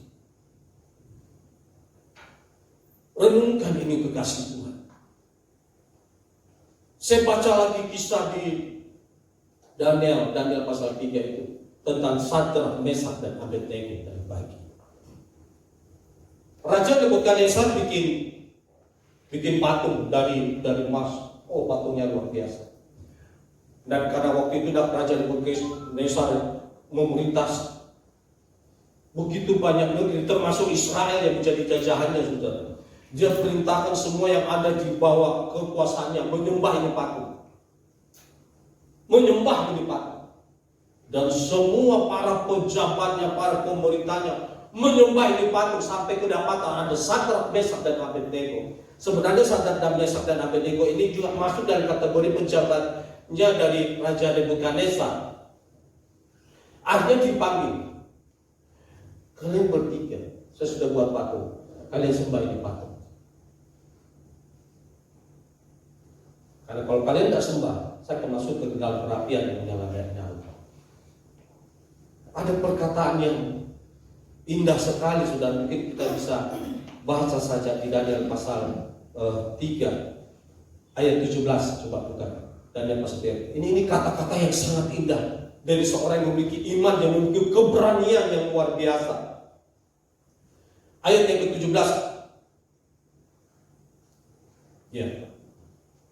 C: Renungkan ini kekasih Tuhan. Saya baca lagi kisah di Daniel pasal 3 itu tentang Sadrak, Mesak dan Abednego dari pagi. Raja Nebukadnezar bikin patung dari emas. Oh, patungnya luar biasa. Dan karena waktu itu Raja Nebukadnezar memerintah begitu banyak negeri, termasuk Israel yang menjadi jajahannya, saudara. Dia perintahkan semua yang ada di bawah kekuasaannya menyembah ini patung. Menyembah ini patung. Dan semua para pejabatnya, para pemerintahnya menyembah ini patung sampai kedapatan ada Sadrak, Mesak dan Abednego. Sebenarnya Sadrak dan Mesak dan Abednego ini juga masuk dalam kategori pejabatnya dari Raja Nebukadnezar. Akhirnya dipanggil. Kalian bertiga, saya sudah buat patung. Kalian sembah ini patung. Karena kalau kalian tidak sembah, saya akan masuk ke dalam perapian yang menyala-nyala. Ada perkataan yang indah sekali, sudah mungkin kita bisa baca saja di Daniel pasal 3 ayat 17. Coba buka Daniel pasal 3. Ini kata-kata yang sangat indah dari seorang yang memiliki iman, yang memiliki keberanian yang luar biasa. Ayat yang ke-17. Ya.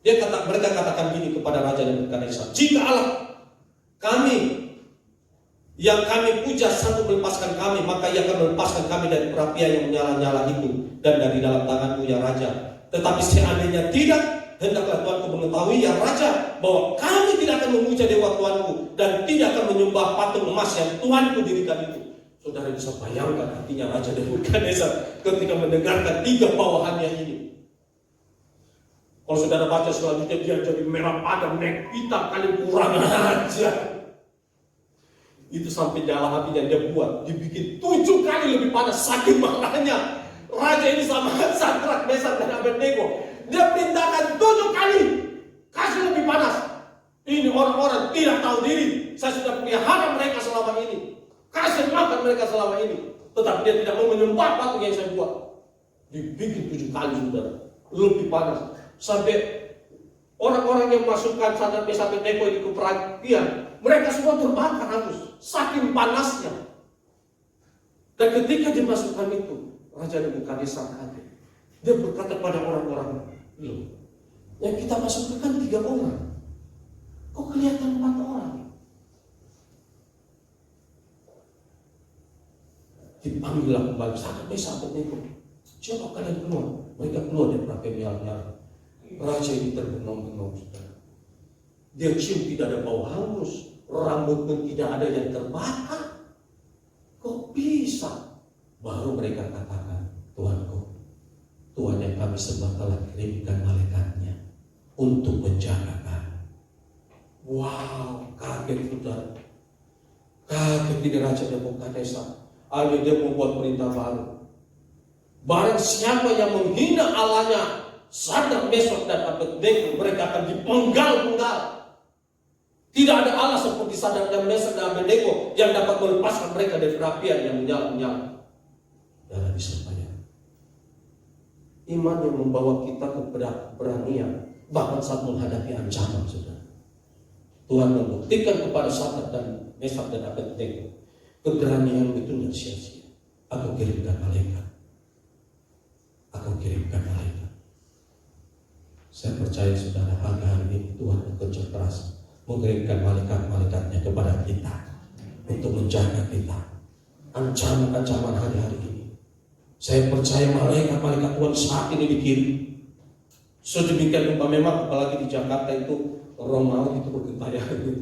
C: Mereka katakan gini kepada Raja Nebukadnezar, jika Allah kami yang kami puja sanggup melepaskan kami, maka ia akan melepaskan kami dari perapian yang menyala-nyala itu dan dari dalam tanganmu ya Raja. Tetapi seandainya tidak, hendaklah Tuanku mengetahui ya Raja, bahwa kami tidak akan memuja dewa Tuanku dan tidak akan menyembah patung emas yang Tuanku dirikan itu. Saudara bisa bayangkan hatinya Raja Nebukadnezar ketika mendengarkan 3 bawahannya ini. Kalau saudara baca selanjutnya, dia jadi merah padam, naik hitam, kalian kurang aja. Itu sampai dalam hatinya dia buat, dibikin 7 kali lebih panas, saking marahnya Raja ini sama Sadrak, Mesak dan Abednego. Dia perintahkan 7 kali, kasih lebih panas. Ini orang-orang tidak tahu diri. Saya sudah pelihara mereka selama ini, kasih makan mereka selama ini, tetapi dia tidak mau menyembah patung yang saya buat. Dibikin 7 kali, saudara, lebih panas. Sampai orang-orang yang masukkan Sadrak, Mesak, Abednego ini ke perapian, mereka semua terbakar hangus, saking panasnya. Dan ketika dimasukkan itu, Raja Nebukadnezar kaget. Dia berkata pada orang-orang, loh, yang kita masukkan kan 3 orang, kok kelihatan 4 orang? Dipanggillah kembali Sadrak, Mesak, Abednego. Coba kalian keluar. Mereka keluar dari perapian nyala-nyala. Raja ini terbengong-bengong, saudara. Dia cium tidak ada bau hangus, rambut pun tidak ada yang terbakar. Kok bisa? Baru mereka katakan, Tuanku, Tuhan yang kami sembah telah kirimkan malaikatnya untuk menjaga kami. Wow, kaget saudara. Kaget ini Raja Nebukadnezar. Akhirnya dia membuat perintah baru. Barang siapa yang menghina Allahnya Sadrak, Mesak dan Abednego, mereka akan dipenggal-penggal. Tidak ada Allah seperti Sadrak dan Mesak dan Abednego yang dapat melepaskan mereka dari perapian yang menyala-nyala. Dalam disampaikan, iman yang membawa kita kepada keberanian bahkan saat menghadapi ancaman, saudara. Tuhan membuktikan kepada Sadrak dan Mesak dan Abednego, keberanian itu tidak sia-sia. Aku kirimkan malaikat. Aku kirimkan malaikat. Saya percaya saudara, hari ini Tuhan bekerja keras mengirimkan malaikat-malaikatnya kepada kita untuk menjaga kita. Ancaman-ancaman hari-hari ini, saya percaya malaikat-malaikat Tuhan saat ini dikirim. Sedemikian rupa memang, apalagi di Jakarta itu Romawi itu bergentayangan gitu.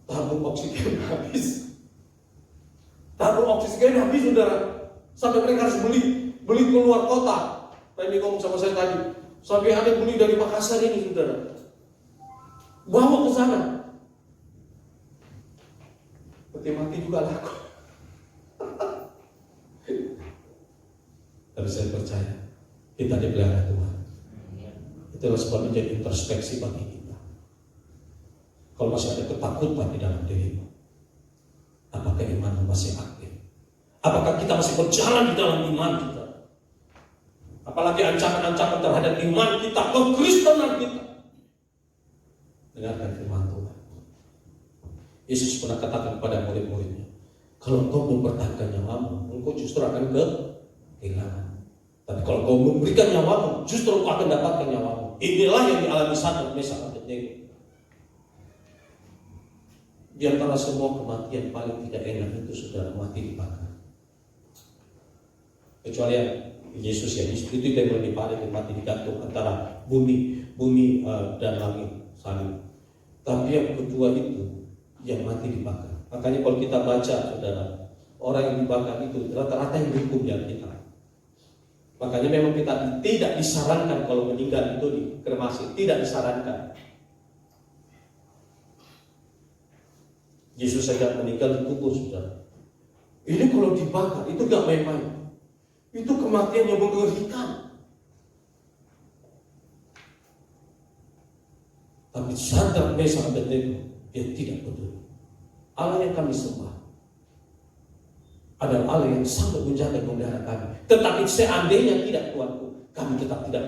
C: Tabung oksigen habis. Tabung oksigen habis, saudara. Sampai mereka harus beli keluar kota. Tadi ngomong sama saya tadi, sampai ada beli dari Makassar ini, saudara. Bawa ke sana. peti mati juga laku. Tapi saya percaya kita dipelihara Tuhan. Itulah sebab menjadi introspeksi bagi kita. Kalau masih ada ketakutan di dalam dirimu, apakah iman masih aktif? Apakah kita masih berjalan di dalam iman kita? Apalagi ancaman-ancaman terhadap iman kita, kekristenan kita. Dengarkan firman Tuhan. Yesus pernah katakan kepada murid-muridnya, kalau engkau mempertahankan nyawamu, engkau justru akan kehilangan. Tapi kalau engkau memberikan nyawamu, justru engkau akan dapatkan nyawamu. Inilah yang dialami Sadrak, Mesak, dan Abednego. Di antara semua kematian paling tidak enak itu saudara, mati dibakar. Kecuali yang Yesus ya, itu yang lebih paling mati digantung antara bumi dan langit saling. Tapi yang kedua itu yang mati dibakar. Makanya kalau kita baca saudara, orang yang dibakar itu rata-rata yang dihukum di Alkitab. Makanya memang kita tidak disarankan kalau meninggal itu dikremasi, tidak disarankan. Yesus saja meninggal dikubur saudara. Ini kalau dibakar itu gak main-main. Itu kematian yang mengerikan. Tapi Sadrak, Mesak, Abednego dia tidak peduli. Allah yang kami sembah adalah Allah yang sangat menjaga dan memelihara kami. Tetapi seandainya tidak Tuanku, kami tetap tidak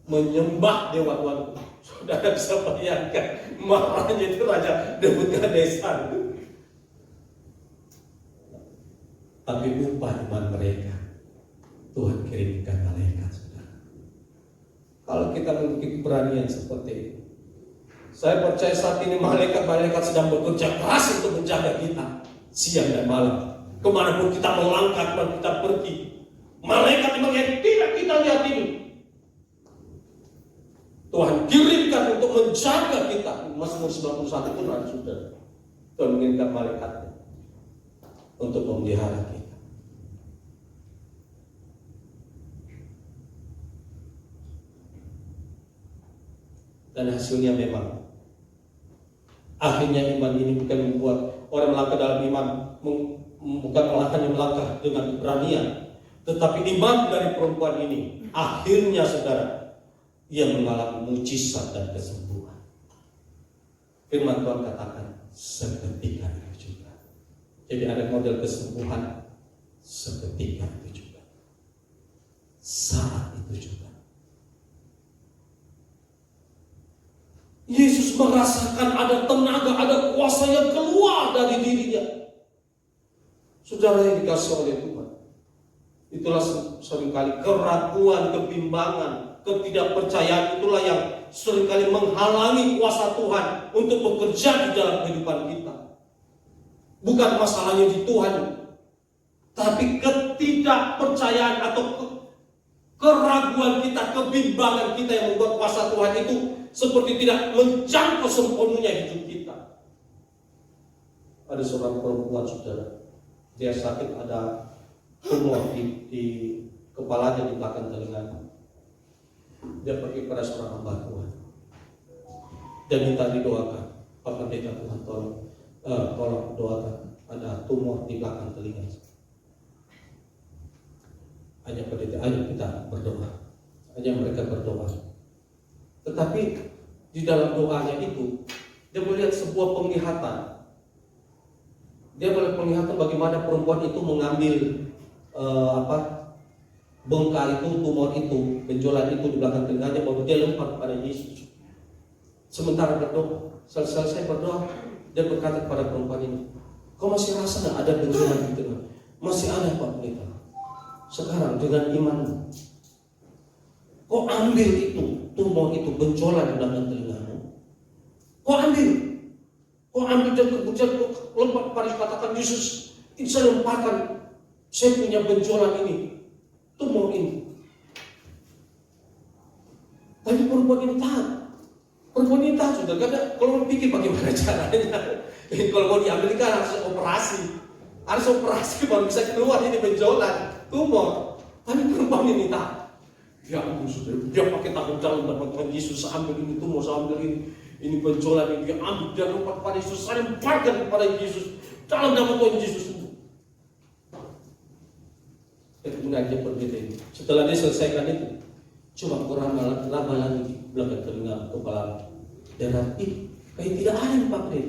C: menyembah dewa Tuanku. Saudara bisa bayangkan marahnya itu Raja Nebukadnezar. Tapi upah iman mereka Tuhan kirimkan malaikat, saudara. Kalau kita memiliki keberanian seperti itu, saya percaya saat ini malaikat-malaikat sedang bekerja keras untuk menjaga kita siang dan malam. Kemanapun kita melangkah, kemanapun kita pergi, malaikat yang tidak kita lihat ini Tuhan kirimkan untuk menjaga kita. Mazmur 91 pun ada saudara. Tuhan mengirimkan malaikatnya untuk memelihara kita. Dan hasilnya memang akhirnya iman ini bukan membuat orang melangkah dalam iman, bukan hanya melangkah dengan keberanian, tetapi iman dari perempuan ini akhirnya saudara ia mengalami mujizat dan kesembuhan. Firman Tuhan katakan seketika itu juga. Jadi ada model kesembuhan seketika itu juga, saat itu juga. Yesus merasakan ada tenaga, ada kuasa yang keluar dari dirinya. Saudara yang dikasih oleh Tuhan, itulah seringkali keraguan, kebimbangan, ketidakpercayaan itulah yang seringkali menghalangi kuasa Tuhan untuk bekerja di dalam kehidupan kita. Bukan masalahnya di Tuhan, tapi ketidakpercayaan atau keraguan kita, kebimbangan kita yang membuat kuasa Tuhan itu seperti tidak menjangkau sempurnanya hidup kita. Ada seorang perempuan saudara, dia sakit, ada tumor di kepalanya, di belakang telinganya. Dia pergi pada seorang hamba Tuhan dan minta didoakan. Pak Pendeta, Tuhan tolong doakan, ada tumor di belakang telinga. Hanya pendeta, ayo kita berdoa. Hanya mereka berdoa. Tetapi di dalam doanya itu dia melihat sebuah penglihatan. Dia melihat penglihatan bagaimana perempuan itu mengambil bengkak itu, tumor itu, benjolan itu di belakang telinganya, baru dia lempar kepada Yesus. Sementara berdoa, selesai berdoa, dia berkata kepada perempuan ini, kau masih rasa nggak ada benjolan di tengah? Masih ada, Pak Pendeta. Sekarang dengan imanmu, kau ambil itu, tumor itu, benjolan di belakang telingamu. Kau ambil dan kemudian kau lempar kepada katakan Yesus, ini saya lemparkan, saya punya benjolan ini, tumor ini. Tapi perempuan ini tahan. Perempuan ini tahan sudah. Karena kalau pikir bagaimana caranya, kalau mau di Amerika harus operasi baru bisa keluar ini benjolan, tumor. Tapi perempuan ini tahan. Ya ampun saudara, dia pakai tangan dalam Tuhan Yesus, ambil ini tumor, saya ambil ini benjolan ini, dia ambil, dia lompat kepada Yesus, saya lemparkan kepada Yesus. Dalam nama Tuhan Yesus sembuh. Dan kemudian dia berbeda ini. Setelah dia selesaikan itu, cuma kurang lama lagi di belakang telinga kepala daerah ini kayak tidak ada yang pakai.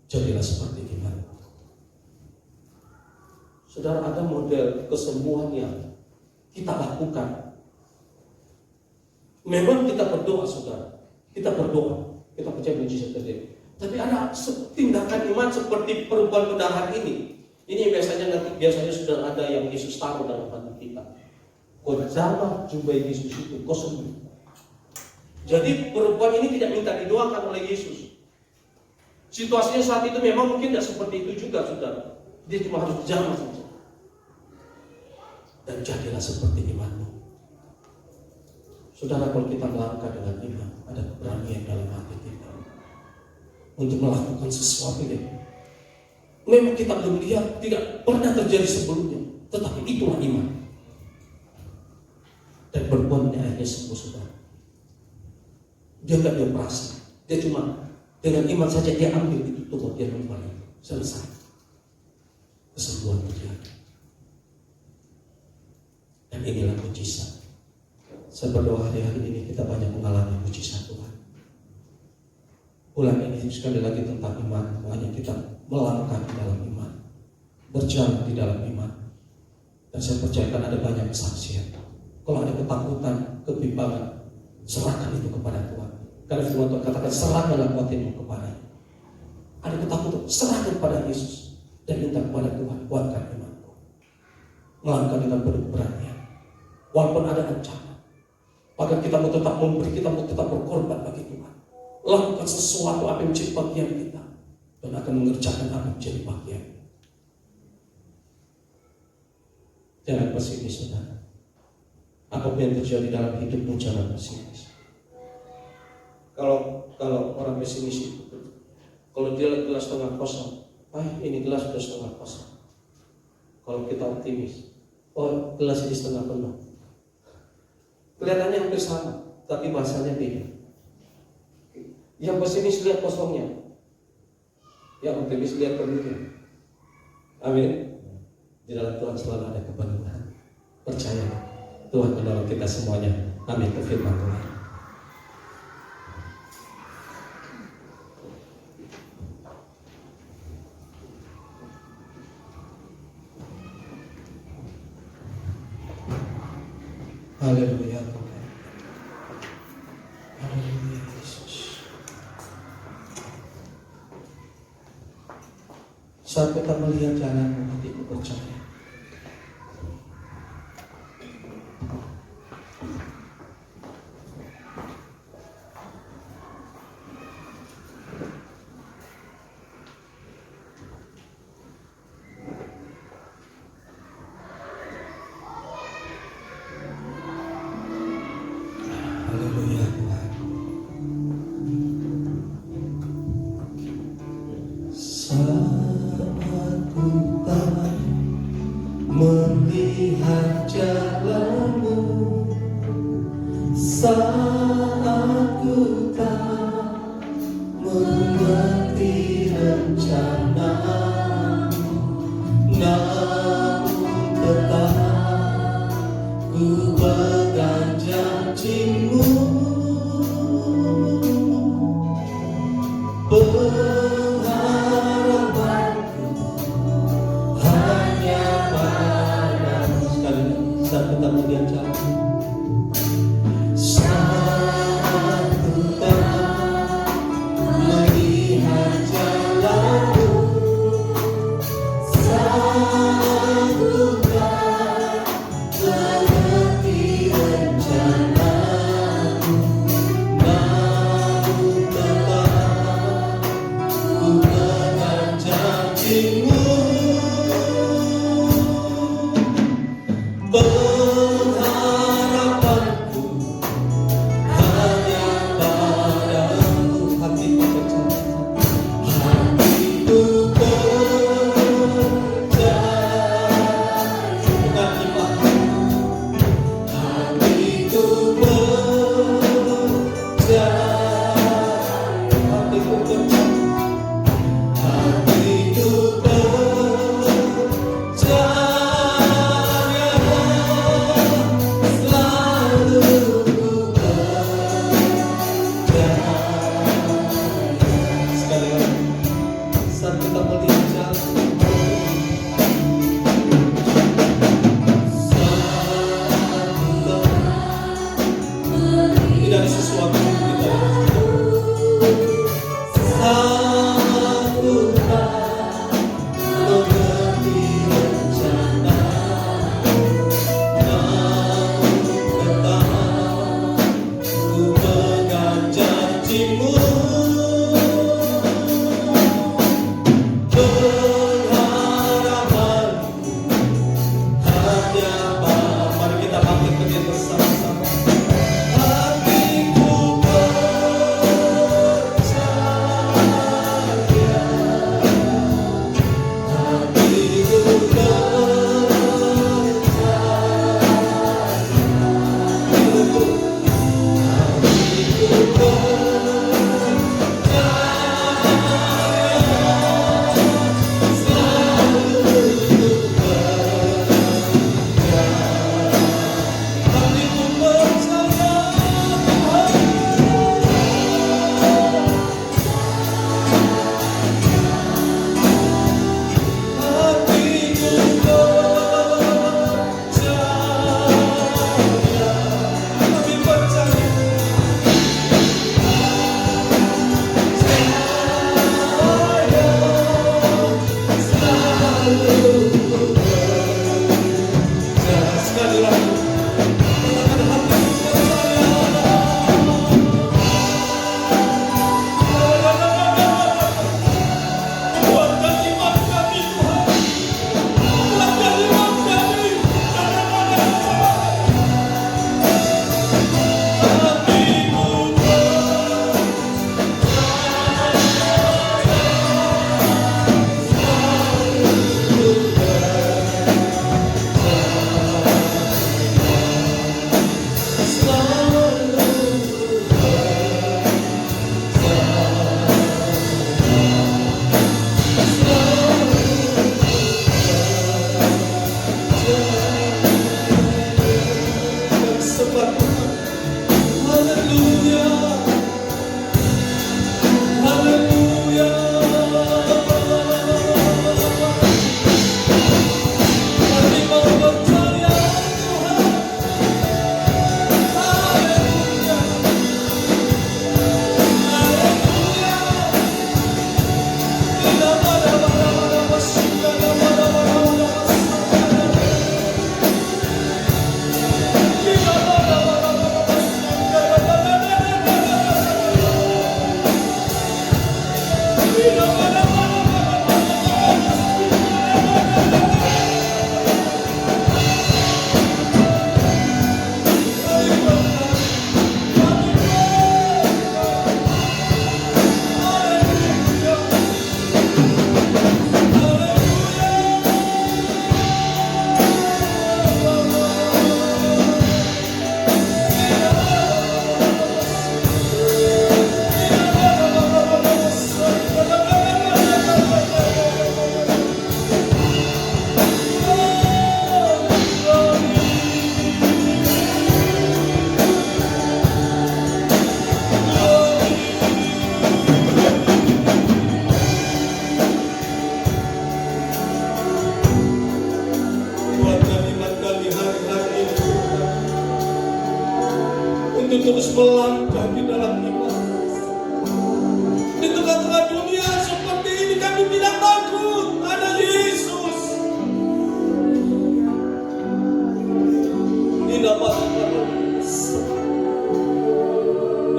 C: Jadilah seperti gimana? Saudara, ada model kesembuhan yang kita lakukan. Memang kita berdoa, saudara. Kita berdoa, kita percaya mujizat terjadi. Tapi ada tindakan iman seperti perempuan pedahan ini. Ini biasanya sudah ada yang Yesus taruh dalam hati kita. Kau jamah jubah Yesus itu, kau sembuh. Jadi perempuan ini tidak minta didoakan oleh Yesus. Situasinya saat itu memang mungkin tidak seperti itu juga, saudara. Dia cuma harus jamah saja. Dan jadilah seperti imanmu. Saudara, kalau kita melangkah dengan iman, ada keberanian dalam hati kita untuk melakukan sesuatu yang memang kita belum lihat, tidak pernah terjadi sebelumnya, tetapi itulah iman. Dan perempuan ini akhirnya sembuh, saudara. Dia tidak dioperasi, dia cuma dengan iman saja dia ambil itu tubuh dia kembali, selesai. Kesembuhan terjadi. Dan inilah mujizat. Saya berdoa hari-hari ini kita banyak mengalami mujizat Tuhan. Bulan ini sekali lagi tentang iman, makanya kita melangkah di dalam iman, berjalan di dalam iman. Dan saya percayakan ada banyak kesaksian. Kalau ada ketakutan, kebimbangan, serahkan itu kepada Tuhan. Karena firman Tuhan katakan serahkanlah kuatinmu kepada-Nya. Ada ketakutan, serahkan kepada Yesus dan minta kepada Tuhan, kuatkan imanku. Melangkah dengan penuh keberanian, walaupun ada ancaman. Maka kita mau tetap memberi, kita mau tetap berkorban bagi Tuhan. Lakukan sesuatu apa yang menjadi bagian kita dan akan mengerjakan apa yang menjadi bagian. Jangan pesimis, saudara. Apapun yang terjadi dalam hidupmu, jangan pesimis. Kalau orang pesimis itu, kalau dia lihat gelas setengah kosong, ini gelas sudah setengah kosong. Kalau kita optimis, gelas ini setengah penuh. Kelihatannya hampir sama, tapi bahasanya beda. Yang pesimis lihat kosongnya, yang optimis lihat penuhnya. Amin. Di dalam Tuhan selalu ada kebenaran. Percaya, Tuhan menolong kita semuanya. Amin. Firman Tuhan. Haleluya Tuhan. Haleluya Yesus. Saat kita melihat jalanmu, hatiku percaya. Haleluya Tuhan. Saat ku tak melihat jalanmu, saat ku tak mengerti rencanamu, namun tetap ku pegang janjimu. Pengharapanku hanya padamu. Sekali lagi, saat kita melihat jalanmu, saat ku tak melihat jalanmu, saat ku tak mengerti rencanamu, untuk terus melangkah di dalam iman. Di tengah-tengah dunia seperti ini kami tidak takut, ada Yesus. Tidak apa-apa.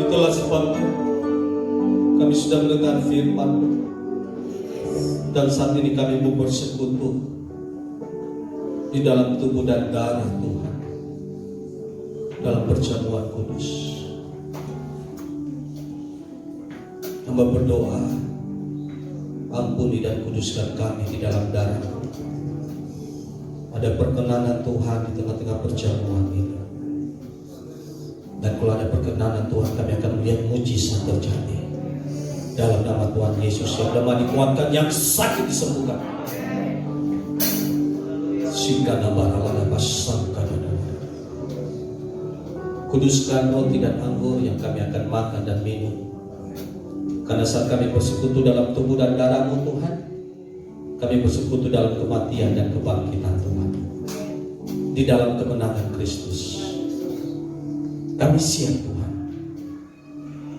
C: Itulah sebabnya kami sudah mendengar firman, dan saat ini kami mau bersekutu di dalam tubuh dan darah Tuhan dalam perjamuan kudus. Hamba berdoa, ampuni dan kuduskan kami di dalam darah. Ada perkenanan Tuhan di tengah-tengah perjamuan ini. Dan kalau ada perkenanan Tuhan, kami akan melihat mujizat terjadi. Dalam nama Tuhan Yesus, yang lemah dikuatkan, yang sakit disembuhkan. Kuduskan roti dan anggur yang kami akan makan dan minum. Karena saat kami bersekutu dalam tubuh dan darah-Mu Tuhan, kami bersekutu dalam kematian dan kebangkitan Tuhan. Di dalam kemenangan Kristus kami siap Tuhan.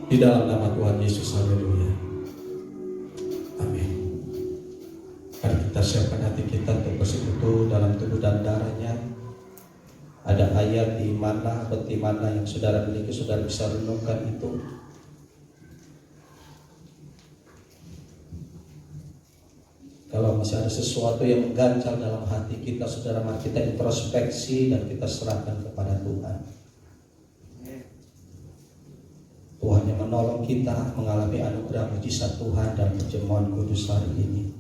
C: Di dalam nama Tuhan Yesus, haleluya. Amin. Mari kita siapkan hati kita untuk bersekutu dalam tubuh dan darahnya. Ada ayat di mana, beti mana yang saudara miliki, saudara bisa renungkan itu. Kalau masih ada sesuatu yang mengganjal dalam hati kita, saudara, mari kita introspeksi dan kita serahkan kepada Tuhan. Tuhan yang menolong kita mengalami anugerah mujizat Tuhan dan perjamuan kudus hari ini.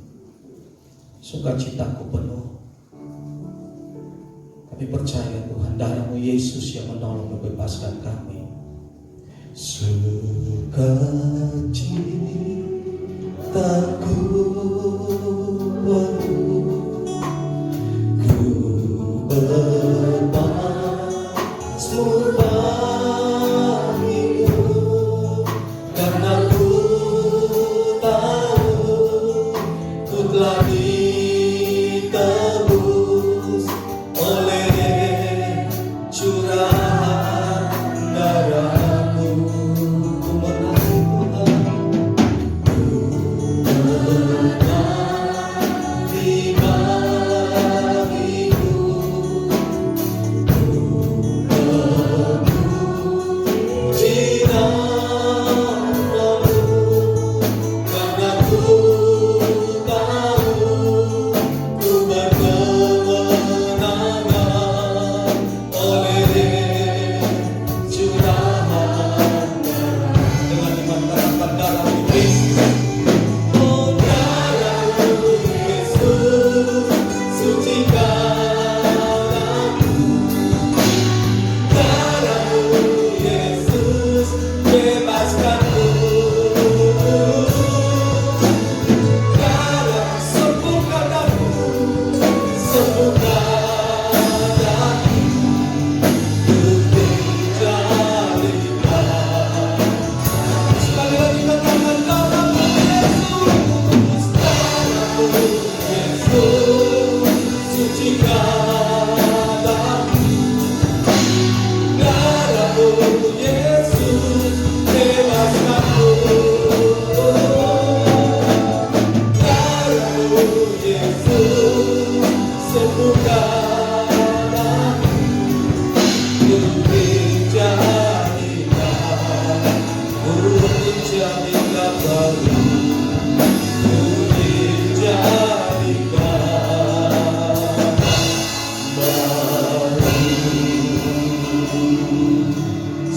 C: Sukacitaku penuh. Kami percaya Tuhan, darah-Mu Yesus yang menolong membebaskan kami. Sukacitaku penuh, ku bermasmur bagimu, karena ku tahu ku telah ditebus oleh curahan darah-Mu. Ku menang Tuhan, ku menang di bagimu, ku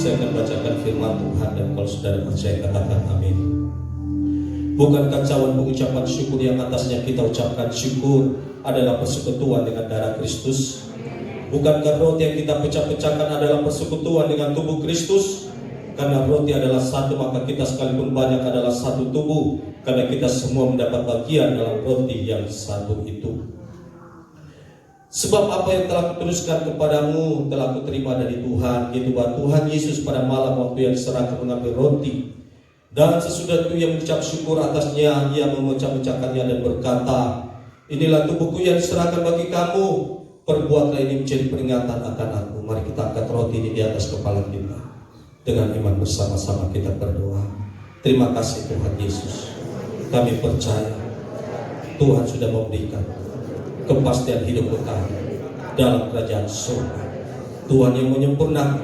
C: Saya akan bacakan firman Tuhan dan kalau saudara percaya katakan amin. Bukankah cawan pengucapan syukur yang atasnya kita ucapkan syukur adalah persekutuan dengan darah Kristus? Bukankah roti yang kita pecah-pecahkan adalah persekutuan dengan tubuh Kristus? Karena roti adalah satu, maka kita sekalipun banyak adalah satu tubuh, karena kita semua mendapat bagian dalam roti yang satu itu. Sebab apa yang telah kuteruskan kepadamu telah kuterima dari Tuhan, yaitu bahwa Tuhan Yesus pada malam waktu yang diserahkan mengambil roti, dan sesudah itu ia mengucap syukur atasnya, ia memecah-mecahkannya dan berkata, inilah tubuhku yang diserahkan bagi kamu, perbuatlah ini menjadi peringatan akan aku. Mari kita angkat roti ini di atas kepala kita. Dengan iman bersama-sama kita berdoa. Terima kasih Tuhan Yesus. Kami percaya Tuhan sudah memberikan kepastian hidup kekal dalam kerajaan surga. Tuhan yang menyempurnakan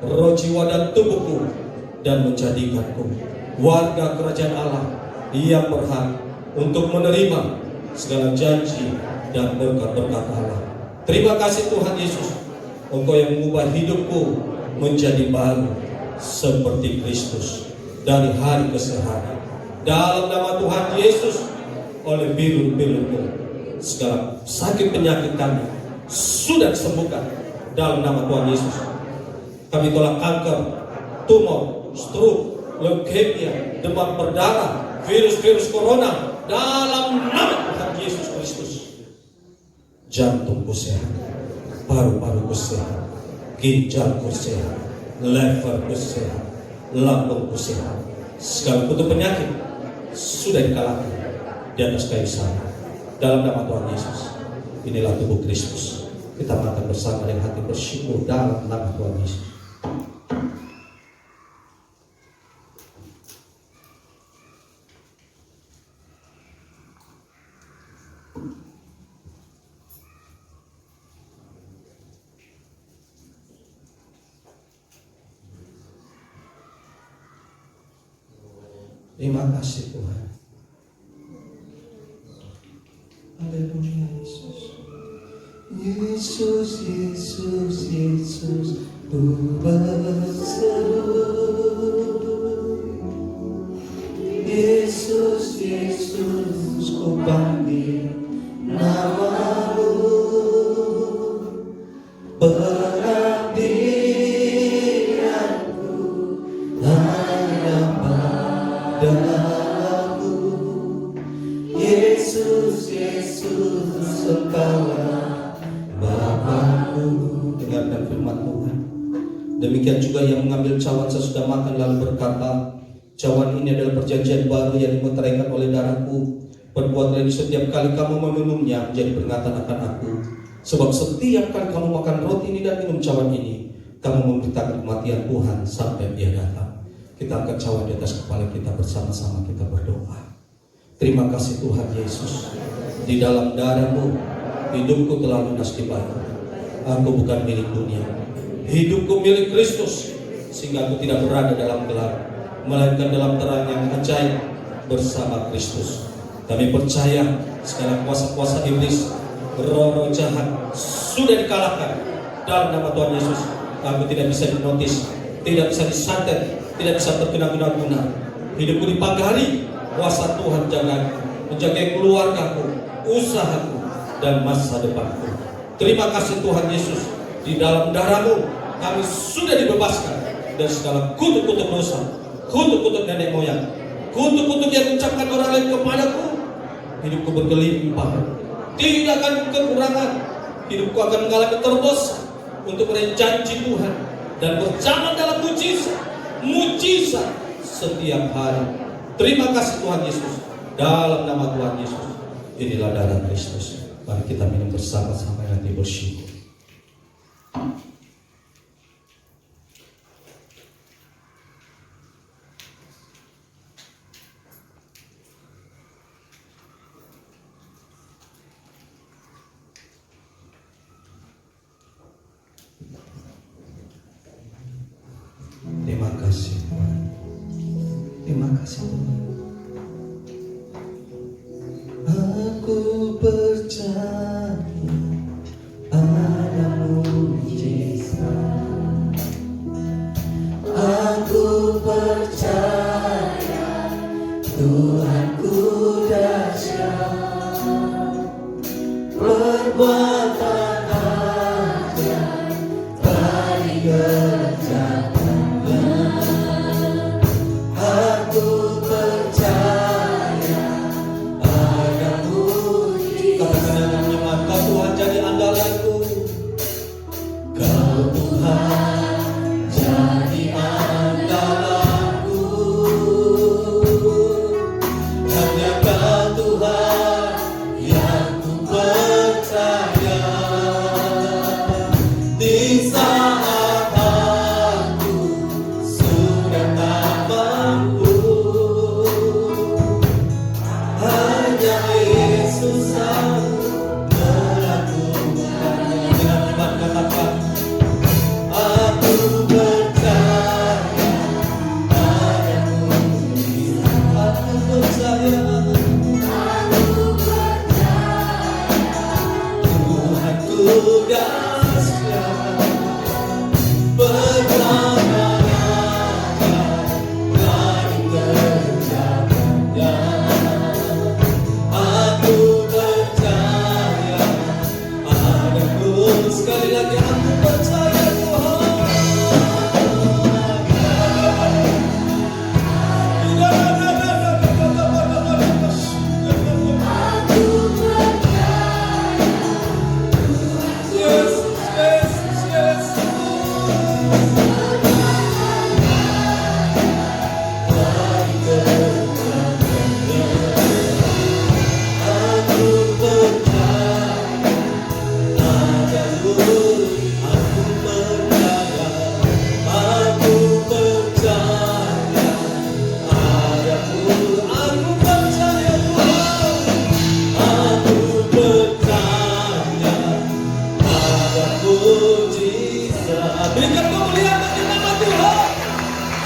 C: roh, jiwa dan tubuhku dan menjadikanku warga kerajaan Allah yang berhak untuk menerima segala janji dan berkat-berkat Allah. Terima kasih Tuhan Yesus, Engkau yang mengubah hidupku menjadi baru seperti Kristus dari hari ke hari. Dalam nama Tuhan Yesus, oleh bilur-bilur-Mu segala sakit penyakit kami sudah disembuhkan dalam nama Tuhan Yesus. Kami tolak kanker, tumor, stroke, leukemia, demam berdarah, virus-virus corona dalam nama Tuhan Yesus Kristus. Jantungku sehat, paru-paruku sehat, ginjalku sehat, leverku sehat, lambungku sehat. Segala bentuk penyakit sudah dikalahkan di atas kayu salib. Dalam nama Tuhan Yesus, inilah tubuh Kristus. Kita makan bersama dengan hati bersyukur dalam nama Tuhan Yesus. Terima kasih Tuhan. Haleluya Yesus. Yesus, Yesus, Yesus, ku berseru. Yesus, Yesus, ku panggil namamu. Pengabdianku hanya padamu. Yesus, Yesus, Engkaulah Bapa-Ku. Dengarkan firman Tuhan. Demikian juga yang mengambil cawan sesudah makan lalu berkata, cawan ini adalah perjanjian baru yang dimeteraikan oleh darahku. Perbuatlah ini setiap kali kamu meminumnya menjadi peringatan akan aku. Sebab setiap kali kamu makan roti ini dan minum cawan ini, kamu memberitakan kematian Tuhan sampai Dia datang. Kita angkat cawan di atas kepala kita bersama-sama kita berdoa. Terima kasih Tuhan Yesus. Di dalam darah-Mu hidupku telah lunas dibayar. Aku bukan milik dunia, hidupku milik Kristus, sehingga aku tidak berada dalam gelap, melainkan dalam terang yang ajaib bersama Kristus. Kami percaya segala kuasa-kuasa iblis, roh-roh jahat sudah dikalahkan dalam nama Tuhan Yesus. Aku tidak bisa dinotis, tidak bisa disantet, tidak bisa terkena guna-guna. Hidupku dipagari kuasa Tuhan menjaga keluargaku, usahaku, dan masa depanku. Terima kasih Tuhan Yesus. Di dalam darah-Mu kami sudah dibebaskan dari segala kutuk-kutuk dosa, kutuk-kutuk nenek moyang, kutuk-kutuk yang mengucapkan orang lain kepadaku. Hidupku berkelimpah, tidak akan kekurangan. Hidupku akan mengalami terobosan untuk meraih janji Tuhan dan berjalan dalam mujizat setiap hari. Terima kasih Tuhan Yesus. Dalam nama Tuhan Yesus, inilah darah Kristus. Mari kita minum bersama-sama nanti bersyukur. Terima kasih Tuhan. Terima kasih Tuhan. Aku percaya ada mujizat
B: percaya Tuhanku dahsyat, perbuatan ajaib bagi kerjaannya. Aku percaya ada mujizat.
C: Katakan dengan nyaman, Kau Tuhan jadi andalanku.
B: Kau Tuhan jadi andalanku, hanya Kau Tuhan yang ku percaya. Di saat aku sudah tak mampu, hanya Yesus sanggup melakukannya.
C: Dengan iman katakan,
B: Aku percaya ada mujizat. Aku percaya Tuhanku dahsyat, perbuatan dari kerjaannya. Aku percaya ada mujizat. Sekali lagi aku percaya berikan kemuliaan bagi nama Tuhan.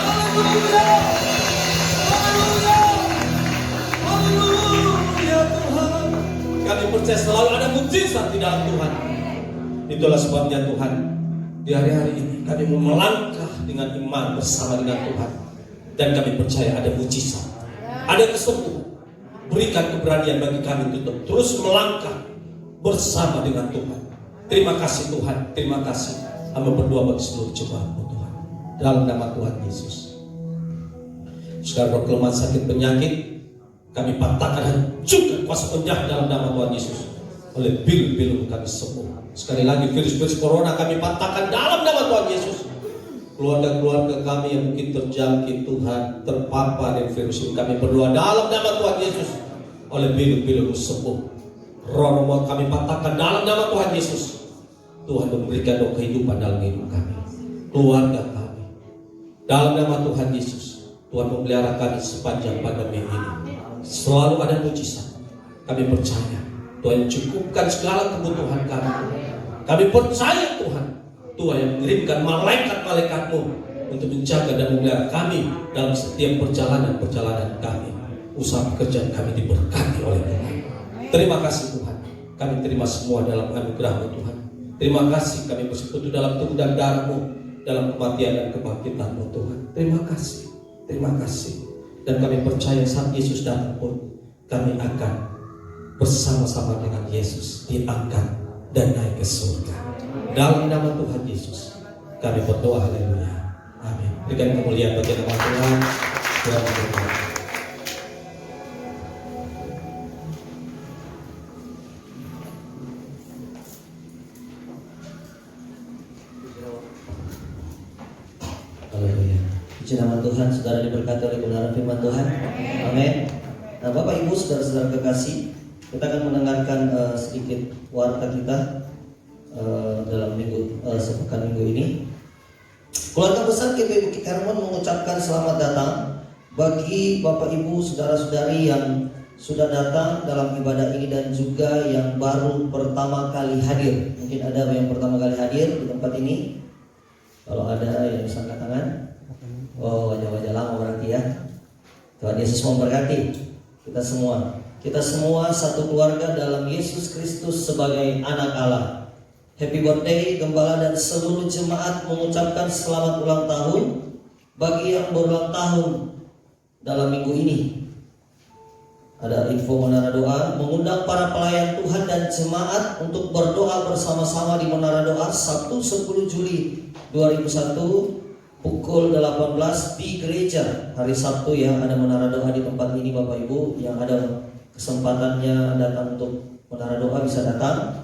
B: Haleluya, haleluya, haleluya Tuhan.
C: kami percaya selalu ada mujizat di dalam Tuhan. Itulah sebabnya Tuhan, di hari-hari ini kami mau melangkah dengan iman bersama dengan Tuhan. Dan kami percaya ada mujizat, ada kesembuhan. Berikan keberanian bagi kami untuk terus melangkah bersama dengan Tuhan. Terima kasih Tuhan, terima kasih. Hamba berdoa bagi seluruh jemaat-Mu Tuhan, dalam nama Tuhan Yesus. Sekarang roh kelemahan, sakit, penyakit kami patahkan, hancurkan kuasa penjahat dalam nama Tuhan Yesus. Oleh bil-bil kami sembuh. Sekali lagi virus-virus corona kami patahkan dalam nama Tuhan Yesus. Keluarga-keluarga kami yang mungkin terjangkit Tuhan, terpapar dari virus ini, kami berdoa dalam nama Tuhan Yesus. Oleh bil-bil sembuh. Roh maut kami patahkan dalam nama Tuhan Yesus. Tuhan memberikan doa kehidupan dalam hidup kami, keluarga kami. Dalam nama Tuhan Yesus, Tuhan memelihara kami sepanjang pandemi ini. Selalu ada mujizat. Kami percaya Tuhan cukupkan segala kebutuhan kami. Kami percaya Tuhan, Tuhan yang mengirimkan malaikat-malaikat-Mu untuk menjaga dan memelihara kami dalam setiap perjalanan kami. Usaha pekerjaan kami diberkati oleh Tuhan. Terima kasih Tuhan. Kami terima semua dalam anugerah-Mu Tuhan. Terima kasih kami bersekutu dalam tubuh dan darah-Mu, dalam kematian dan kebangkitan-Mu Tuhan. Terima kasih, terima kasih. Dan kami percaya saat Yesus datang pun kami akan bersama-sama dengan Yesus diangkat dan naik ke surga. Dalam nama Tuhan Yesus kami berdoa, haleluya, amin. Berikan kemuliaan bagi nama Tuhan. Tuhan berkati.
B: Haleluya. Puji nama Tuhan, saudara diberkati oleh kebenaran firman Tuhan. Amin. Nah, Bapak Ibu, saudara-saudara kekasih, kita akan mendengarkan sedikit warta kita dalam sepekan minggu ini. Keluarga besar GPI Bukit Hermon mengucapkan selamat datang bagi Bapak Ibu, saudara-saudari yang sudah datang dalam ibadah ini dan juga yang baru pertama kali hadir. Mungkin ada yang pertama kali hadir di tempat ini. Kalau ada yang bisa angkat tangan. Oh, wajah-wajah lama berarti ya. Tuhan Yesus memberkati kita semua satu keluarga dalam Yesus Kristus sebagai anak Allah. Happy birthday Gembala dan seluruh jemaat mengucapkan selamat ulang tahun bagi yang berulang tahun dalam minggu ini. Ada info Menara Doa mengundang para pelayan Tuhan dan jemaat untuk berdoa bersama-sama di Menara Doa Sabtu 10 Juli 2001 pukul 18 di gereja. Hari Sabtu ya, ada Menara Doa di tempat ini Bapak Ibu. Yang ada kesempatannya datang untuk Menara Doa bisa datang.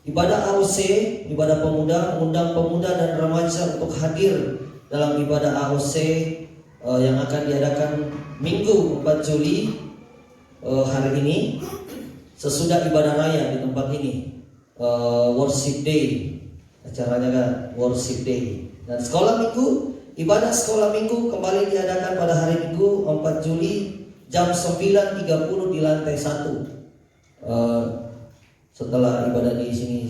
B: Ibadah AOC, ibadah pemuda, mengundang pemuda dan remaja untuk hadir dalam ibadah AOC yang akan diadakan Minggu 4 Juli hari ini sesudah ibadah raya di tempat ini. Worship Day, acaranya kan Worship Day. Dan sekolah minggu, ibadah sekolah minggu kembali diadakan pada hari Minggu 4 Juli jam 9.30 di lantai 1. Setelah ibadah di sini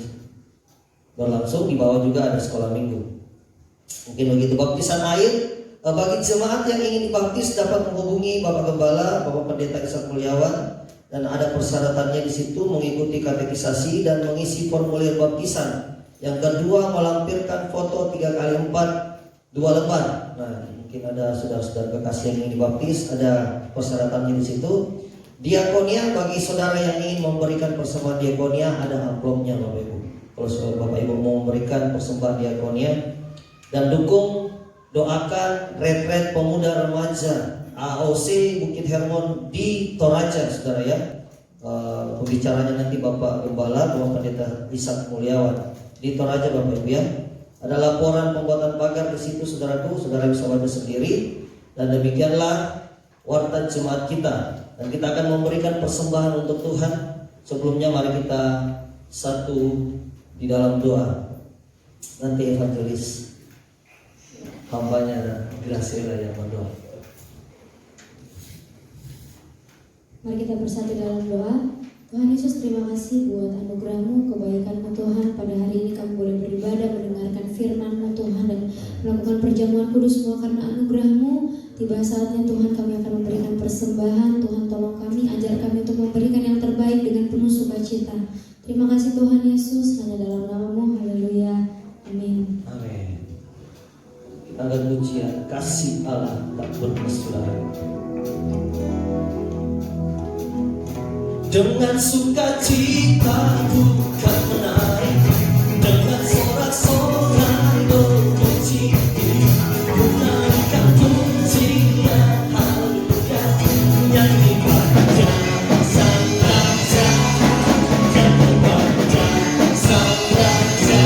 B: berlangsung, di bawah juga ada sekolah minggu. Mungkin begitu. Baptisan air bagi jemaat yang ingin dibaptis dapat menghubungi Bapak Gembala, Bapak Pendeta Ishak Mulyawan, dan ada persyaratannya di situ, mengikuti katekisasi dan mengisi formulir baptisan. Yang kedua, melampirkan foto 3x4 2 lembar. Nah, mungkin ada saudara-saudara kekasih yang ingin dibaptis, ada persyaratannya di situ. Diakonia, bagi saudara yang ingin memberikan persembahan diakonia, ada amplopnya Bapak Ibu. Kalau Bapak Ibu mau memberikan persembahan diakonia, dan dukung, doakan retret pemuda remaja AOC Bukit Hermon di Toraja, saudara ya. Pembicaranya nanti Bapak Gembala, Bapak Pendeta Ishak Mulyawan di Toraja Bapak Ibu ya. Ada laporan pembuatan pagar di situ saudaraku, saudara bisa baca sendiri. Dan demikianlah warta jemaat kita. Dan kita akan memberikan persembahan untuk Tuhan. Sebelumnya mari kita satu di dalam doa. Nanti evangelis hambanya Graciela yang berdoa.
E: Mari kita bersatu dalam doa. Tuhan Yesus, terima kasih buat anugerah-Mu, kebaikan-Mu Tuhan. Pada hari ini kami boleh beribadah, mendengarkan firman-Mu Tuhan, dan melakukan perjamuan kudus semua karena anugerah-Mu. Tiba saatnya Tuhan kami akan memberikan persembahan. Tuhan tolong kami, ajar kami untuk memberikan yang terbaik dengan penuh sukacita. Terima kasih Tuhan Yesus, hanya dalam nama-Mu. Haleluya. Amin.
B: Amin. Kita akan pujian kasih Allah tak berkesudahan. Dengan sukacita bukan menari, dengan sorak-sorai berpuji, menaikkan pujian haleluya, nyanyi pada Sang Raja, nyanyi pada Sang Raja.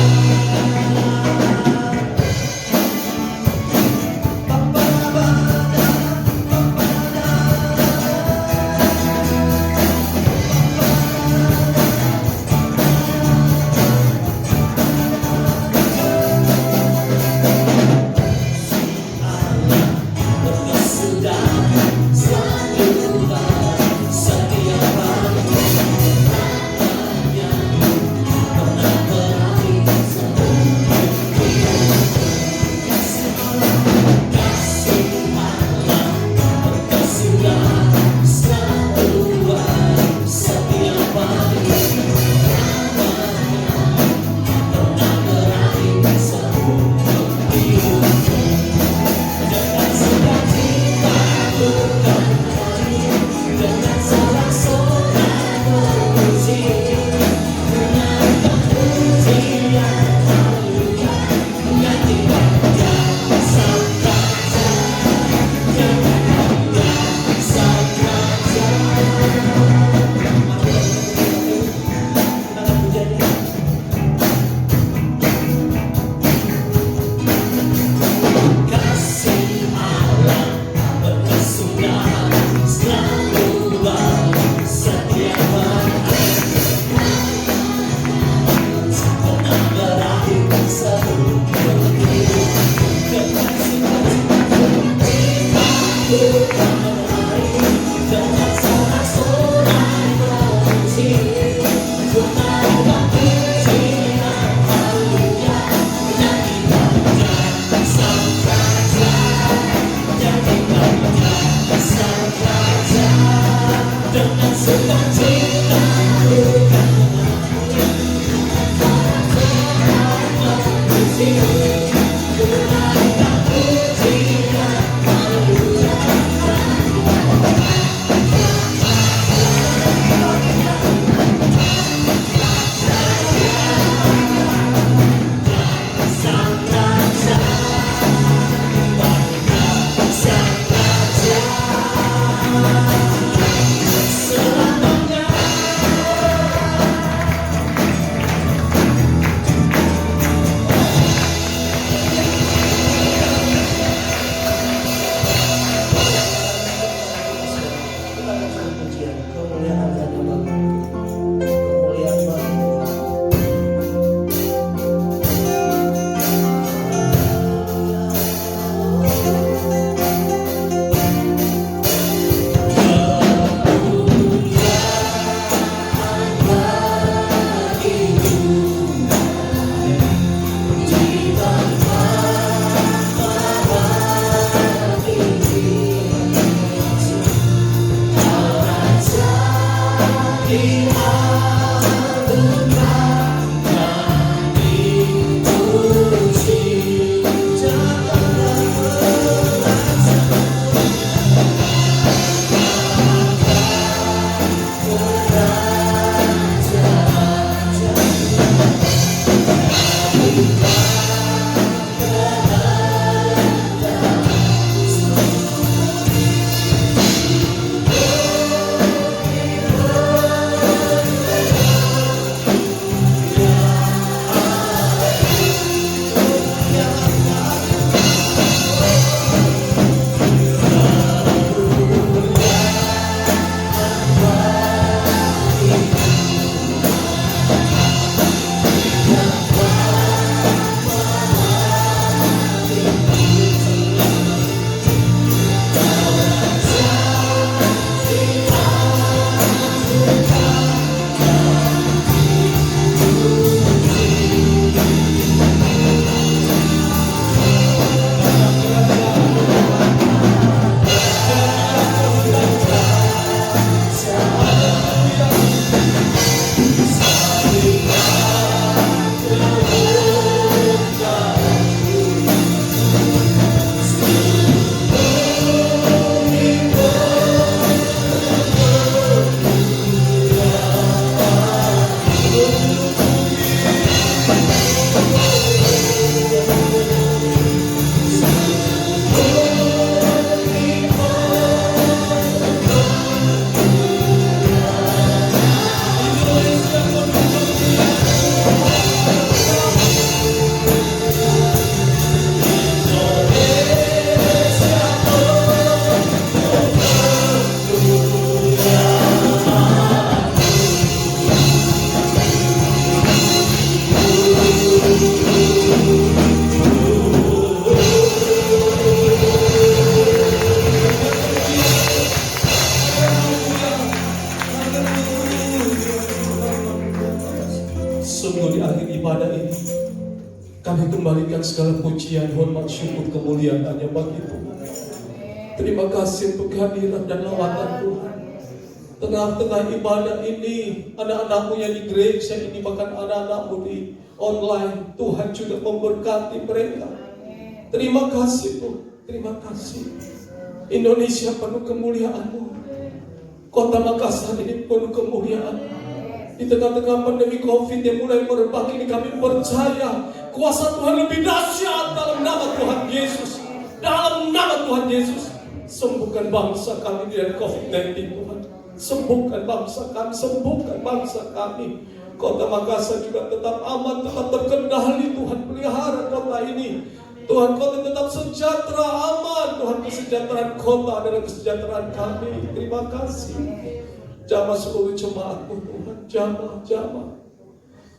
C: segala pujian, hormat, syukur, kemuliaan hanya bagi Tuhan. Terima kasih untuk kehadiran dan lawatan Tuhan. Tengah-tengah ibadah ini, anak-anakmu yang di gereja ini, bahkan anak-anakmu di online, Tuhan juga memberkati mereka. Terima kasih Tuhan, terima kasih. Indonesia penuh kemuliaan-Mu. Kota Makassar ini penuh kemuliaan. Di tengah-tengah pandemi COVID yang mulai merebak ini, kami percaya kuasa Tuhan lebih dahsyat dalam nama Tuhan Yesus. Dalam nama Tuhan Yesus, sembuhkan bangsa kami dari COVID-19 Tuhan. Sembuhkan bangsa kami, sembuhkan bangsa kami. Kota Makassar juga tetap aman, tetap terkendali Tuhan. Pelihara kota ini Tuhan, kota tetap sejahtera, aman Tuhan. Kesejahteraan kota adalah kesejahteraan kami. Terima kasih. Jamah seluruh jemaat-Mu Tuhan, jamah.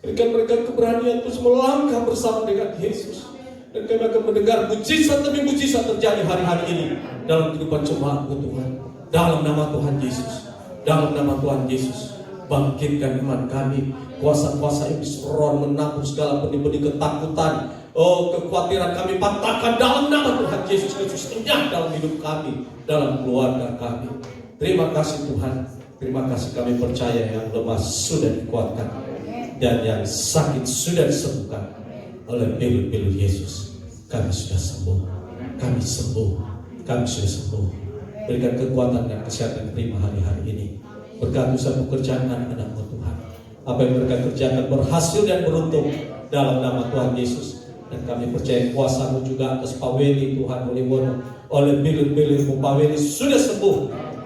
C: Berikan mereka keberanian terus melangkah bersama dengan Yesus. Dan kami akan mendengar mujizat demi mujizat terjadi hari-hari ini dalam kehidupan jemaat-Mu Tuhan. Dalam nama Tuhan Yesus, dalam nama Tuhan Yesus, bangkitkan iman kami. Kuasa-kuasa iblis roh menampung segala benih-benih ketakutan, kekhawatiran kami patahkan dalam nama Tuhan Yesus Kristus. Enyah dalam hidup kami, dalam keluarga kami. Terima kasih Tuhan. Terima kasih, kami percaya yang lemah sudah dikuatkan dan yang sakit sudah disembuhkan oleh pil-pil Yesus. Kami sudah sembuh, kami sembuh, kami sudah sembuh. Berikan kekuatan dan kesehatan terima hari-hari ini. Berkati usaha pekerjaan anak-anak-Mu Tuhan. Apa yang mereka kerjakan berhasil dan beruntung dalam nama Tuhan Yesus. Dan kami percaya kuasa-Mu juga atas Pak Weli Tuhan, oleh pil-pil Pak Weli sudah sembuh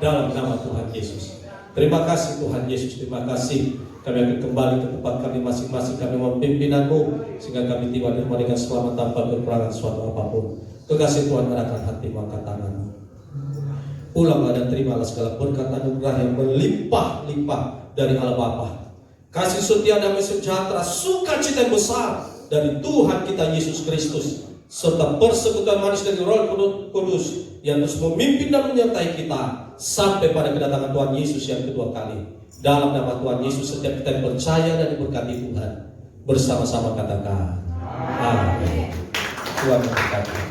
C: dalam nama Tuhan Yesus. Terima kasih Tuhan Yesus, terima kasih. Kami akan kembali ke tempat kami masing-masing. Kami mohon pimpinan-Mu sehingga kami tiba di rumah dengan selamat tanpa kekurangan suatu apapun. Kekasih Tuhan, arahkan hati, angkat tangan-Mu. Pulanglah dan terimalah segala berkat anugerah yang berlimpah-limpah dari Allah Bapa. Kasih setia, damai sejahtera, sukacita yang besar dari Tuhan kita Yesus Kristus, serta persekutuan manis dari Roh Kudus yang terus memimpin dan menyertai kita sampai pada kedatangan Tuhan Yesus yang kedua kali. Dalam nama Tuhan Yesus, setiap kita yang percaya dan diberkati Tuhan, bersama-sama katakan amin. Tuhan memberkati.